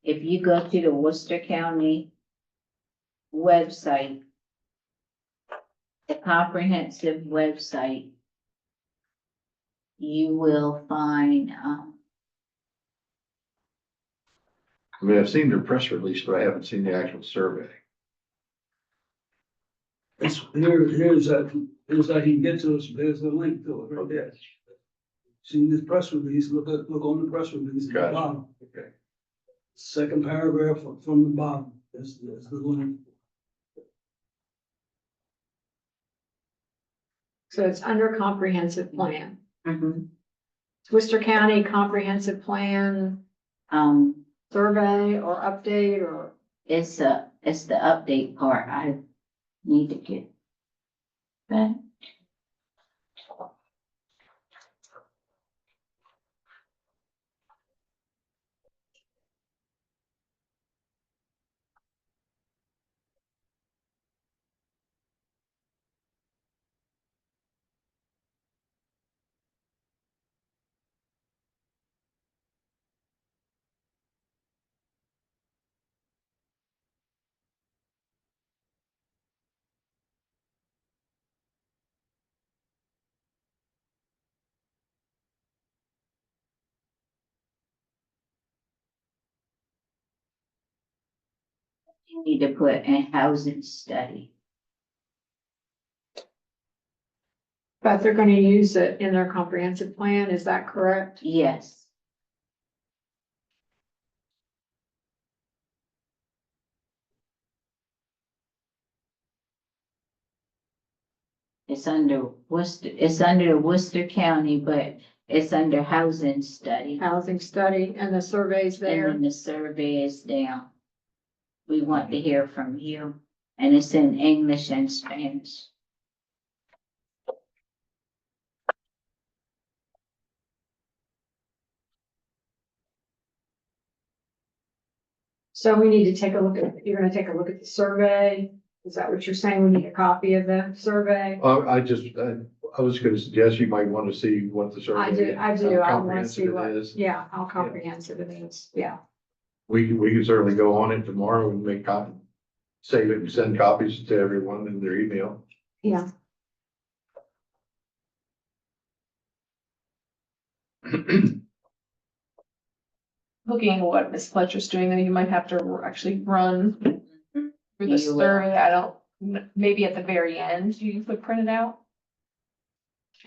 if you go to the Worcester County website, the comprehensive website, you will find, I mean, I've seen their press release, but I haven't seen the actual survey. It's, here's that you can get to us, there's the link to it right there. See this press release, look on the press release at the Gotcha. bottom. Okay. Second paragraph from the bottom, that's the link. So it's under comprehensive plan. mhm, Worcester County Comprehensive Plan survey or update or, it's the update part I need to get. But you need to put in housing study. but they're gonna use it in their comprehensive plan, is that correct? Yes. It's under Worcester County, but it's under housing study. Housing study and the surveys And there. then the survey is down. We want to hear from you, and it's in English and Spanish. So we need to take a look at, you're gonna take a look at the survey? Is that what you're saying? We need a copy of the survey? I was gonna suggest you might want to see what the survey. I do, how I wanna see comprehensive what, it is. yeah, how comprehensive it is, yeah. We can certainly go on it tomorrow and make copy, save it and send copies to everyone in their email. Yeah. Looking at what Ms. Fletcher's doing, though, you might have to actually run through the You will. survey. I don't, maybe at the very end, you could print it out.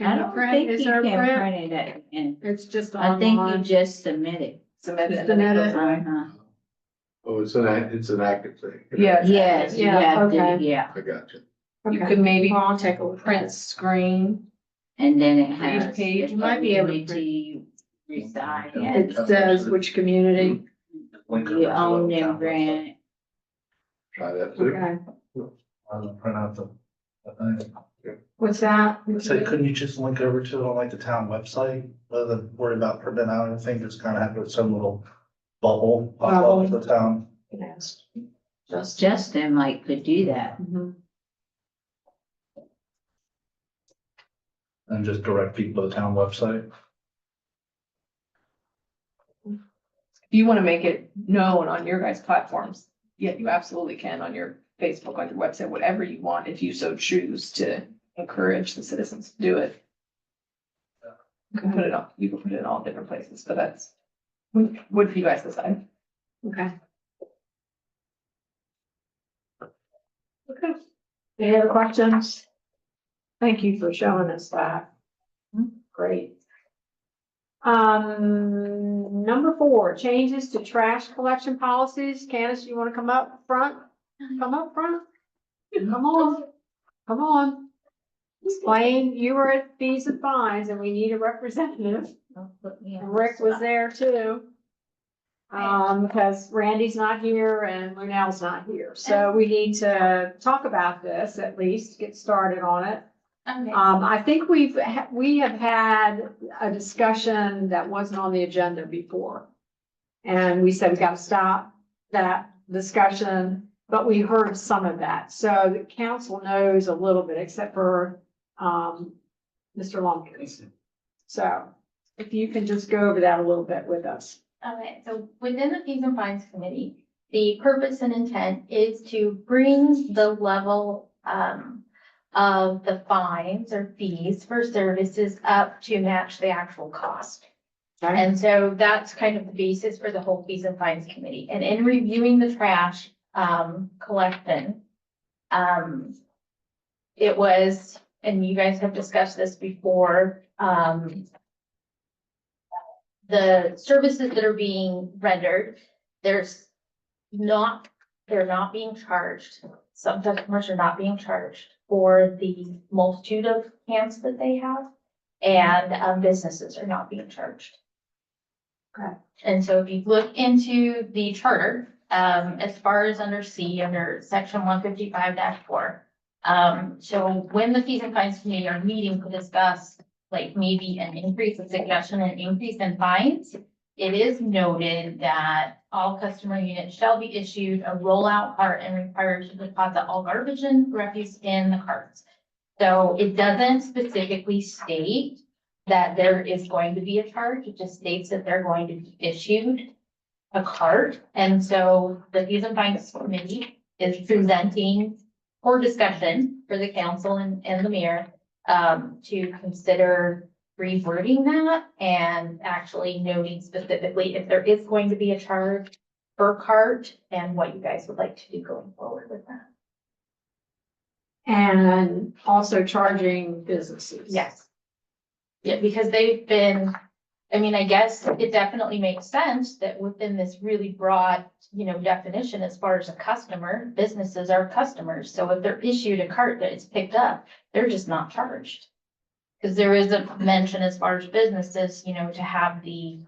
I don't think you can print it in. It's just I think you online. just submit it. Submit it. and then it goes away. Uh-huh. Oh, it's an active thing. Yeah. Yes, you Yeah, have to, okay. yeah, I got you. You Okay. could maybe Well, I'll take a look. print screen. and then it Each has. page, the you might be able to community you reside in. It says which community, Link over You to own the them town website. grant. Try that too. okay, Print out the thing. what's that? So couldn't you just link over to it on like the town website, rather than worry about printing out anything, just kind of have its own little bubble pop up the town? Yes. Justin might could do that. Mhm. And just direct people to the town website? If you want to make it known on your guys' platforms, yeah, you absolutely can on your Facebook, on your website, whatever you want, if you so choose to encourage the citizens to do it. You can put it in all different places, but that's, what do you guys decide? Okay. Okay. Any other questions? Thank you for showing us that. Great. Number 4, changes to trash collection policies. Candace, you want to come up front? Come up front? Come on, come on. Explain, you were at fees and fines and we need a representative. Don't put me on And the Rick was spot. there too. Because Randy's not here and Lunel's not here. So we need to talk about this at least, get started on it. Okay. I think we have had a discussion that wasn't on the agenda before. And we said we gotta stop that discussion, but we heard some of that. So the council knows a little bit, except for, Mr. Lumpkins. So if you can just go over that a little bit with us. Okay, so within the fees and fines committee, the purpose and intent is to bring the level, of the fines or fees for services up to match the actual cost. Okay? And so that's kind of the basis for the whole fees and fines committee. And in reviewing the trash, collection, it was, and you guys have discussed this before, the services that are being rendered, they're not being charged. Some customers are not being charged for the multitude of cans that they have, and businesses are not being charged. Okay. And so if you look into the charter, as far as under C, under section 155-4, so when the fees and fines committee are meeting to discuss like maybe an increase, a suggestion, an increase in fines, it is noted that all customer units shall be issued a rollout cart and required to deposit all garbage and refuse in the carts. So it doesn't specifically state that there is going to be a charge. It just states that they're going to be issued a cart. And so the fees and fines committee is presenting for discussion for the council and the mayor to consider rewording that and actually noting specifically if there is going to be a charge per cart and what you guys would like to do going forward with that. And also charging businesses. Yes. Yeah, because they've been, I mean, I guess it definitely makes sense that within this really broad, definition as far as a customer, businesses are customers. So if they're issued a cart that is picked up, they're just not charged. Because there is a mention as far as businesses, to have the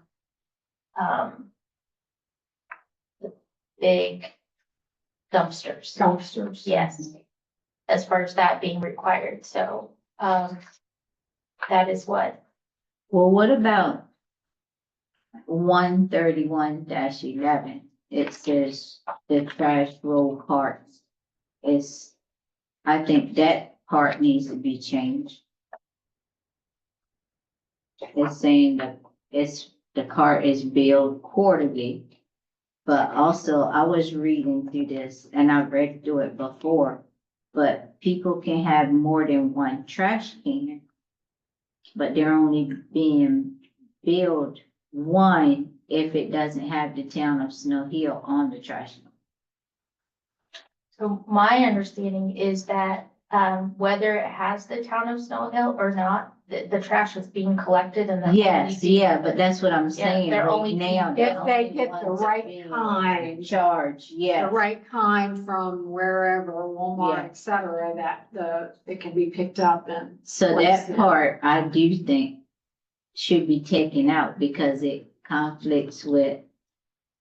big dumpsters. Dumpsters. Yes, as far as that being required. So, that is what, Well, what about 131-11? It says the trash roll carts. I think that part needs to be changed. It's saying that the cart is billed quarterly. But also, I was reading through this and I've read through it before, but people can have more than one trash can. But they're only being billed one if it doesn't have the town of Snow Hill on the trash. so my understanding is that, whether it has the town of Snow Hill or not, the trash is being collected and. Yes, yeah, but that's what I'm saying they're right only now. being- If they get the right kind, Charge, the yeah. right kind from wherever, Walmart, Yeah. et cetera, that it can be picked up and. So that part, I do think should be taken out because it conflicts with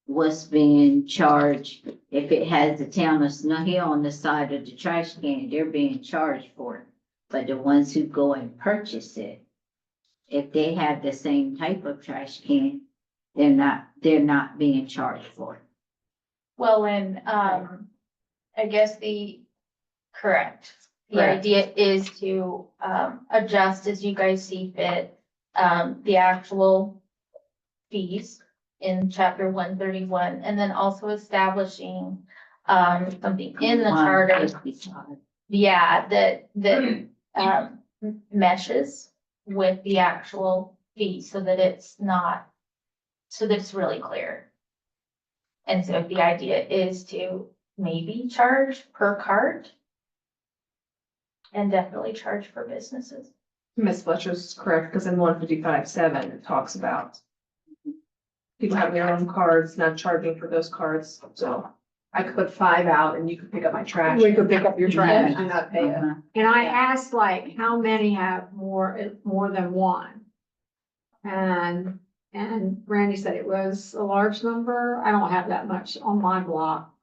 what's being charged. If it has the town of Snow Hill on the side of the trash can, they're being charged for it. But the ones who go and purchase it, if they have the same type of trash can, they're not being charged for it. Well, and, I guess correct. The Correct. idea is to, adjust as you guys see fit, the actual fees in chapter 131, and then also establishing, something in the charter. Yeah, that meshes with the actual fee so that it's really clear. And so the idea is to maybe charge per cart and definitely charge for businesses. Ms. Fletcher's correct, because in 155.7 it talks about people having their own cards, not charging for those cards, so I could put 5 out and you could pick up my trash. We could pick up your trash. And not pay it. Uh-huh. And I asked like, how many have more than one? And Randy said it was a large number. I don't have that much on my block,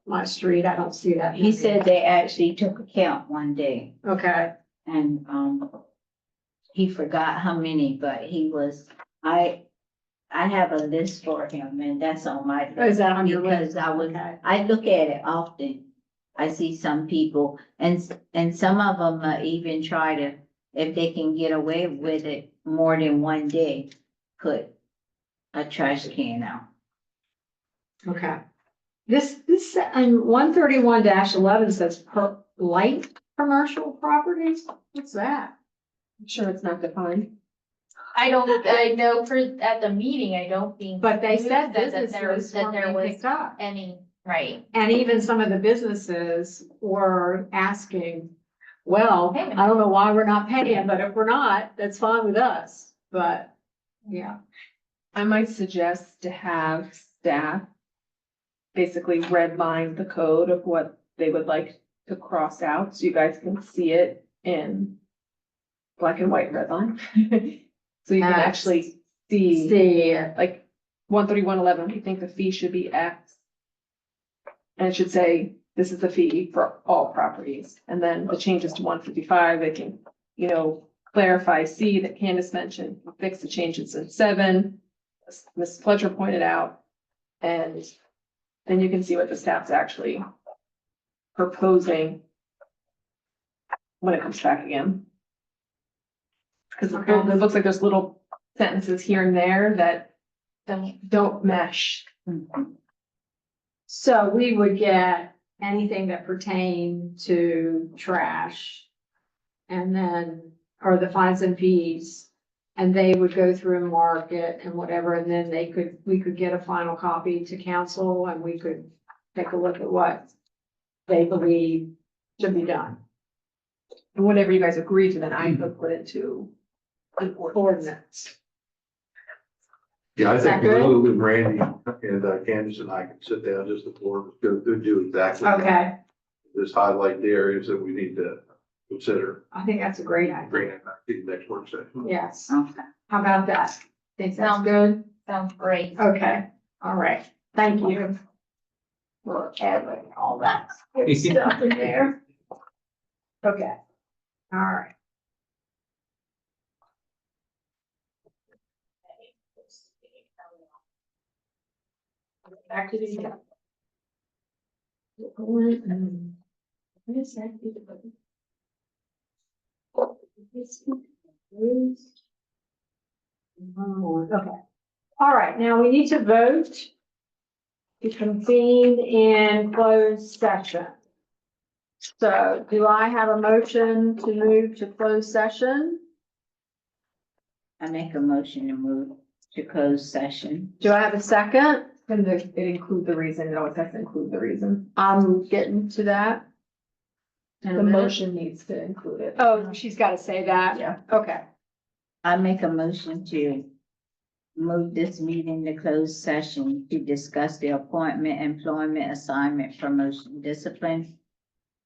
my street. I don't see that. He said they actually took a count one day Okay, and, he forgot how many, but he was, I have a list for him and that's on my. is that on your Because list? I was, Okay. I look at it often. I see some people and some of them even try to, if they can get away with it more than one day, put a trash can out. Okay. This, and 131-11 says light commercial properties. What's that? I'm sure it's not defined. I know at the meeting, I don't think. But they said that there businesses that were there being was picked up. any, right. And even some of the businesses were asking, well, Payment. I don't know why we're not paying, but if we're not, that's fine with us. But, yeah, I might suggest to have staff basically redline the code of what they would like to cross out, so you guys can see it in black and white red line. So you can actually see, see, like, 131.11, we think the fee should be X. And it should say, this is the fee for all properties, and then the changes to 155, they can, clarify C that Candace mentioned, fix the changes in 7, as Ms. Fletcher pointed out. And then you can see what the staff's actually proposing when it comes back again. Because it looks like there's little sentences here and there that don't mesh. so we would get anything that pertained to trash. And then, or the fines and fees, and they would go through and mark it and whatever, and then we could get a final copy to council and we could take a look at what they believe should be done. And whatever you guys agree to, then I could put into an ordinance. Ordinance. Yeah, I Is that think good? Lou and Randy and Candace and I can sit down just before, go through, do exactly. that. Okay, Just highlight the areas that we need to consider, I think that's a great idea. bring it back to the next work session. Yes. Okay. How about that? Think that's Sounds- good? Sounds great. Okay, all right. Thank you for adding all that good stuff in there. Okay, all right. Back to the. What is that? Okay. All right, now we need to vote to convene in closed session. So do I have a motion to move to closed session? I make a motion to move to closed session. Do I have a second? And it include the reason, it always has to include the reason. I'm getting to that. in a The minute. motion needs to include it. Oh, she's got to say that? Yeah. Okay. I make a motion to move this meeting to closed session to discuss the appointment, employment, assignment, promotion, discipline,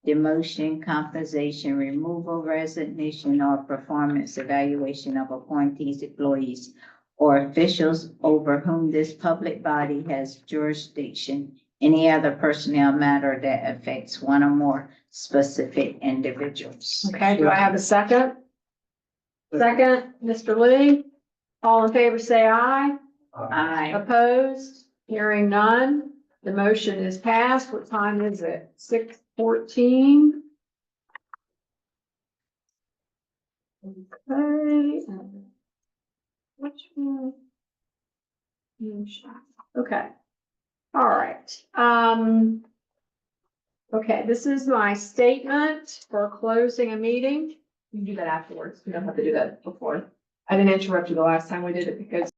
demotion, compensation, removal, resignation, or performance evaluation of appointees, employees, or officials over whom this public body has jurisdiction, any other personnel matter that affects one or more specific individuals. Okay, do I have a second? Second, Mr. Lee, all in favor, say aye. Aye. Opposed? Hearing none. The motion is passed. What time is it? 6:14. Okay. Which one? Okay. All right. Okay, this is my statement for closing a meeting. You can do that afterwards. We don't have to do that before. I didn't interrupt you the last time we did it because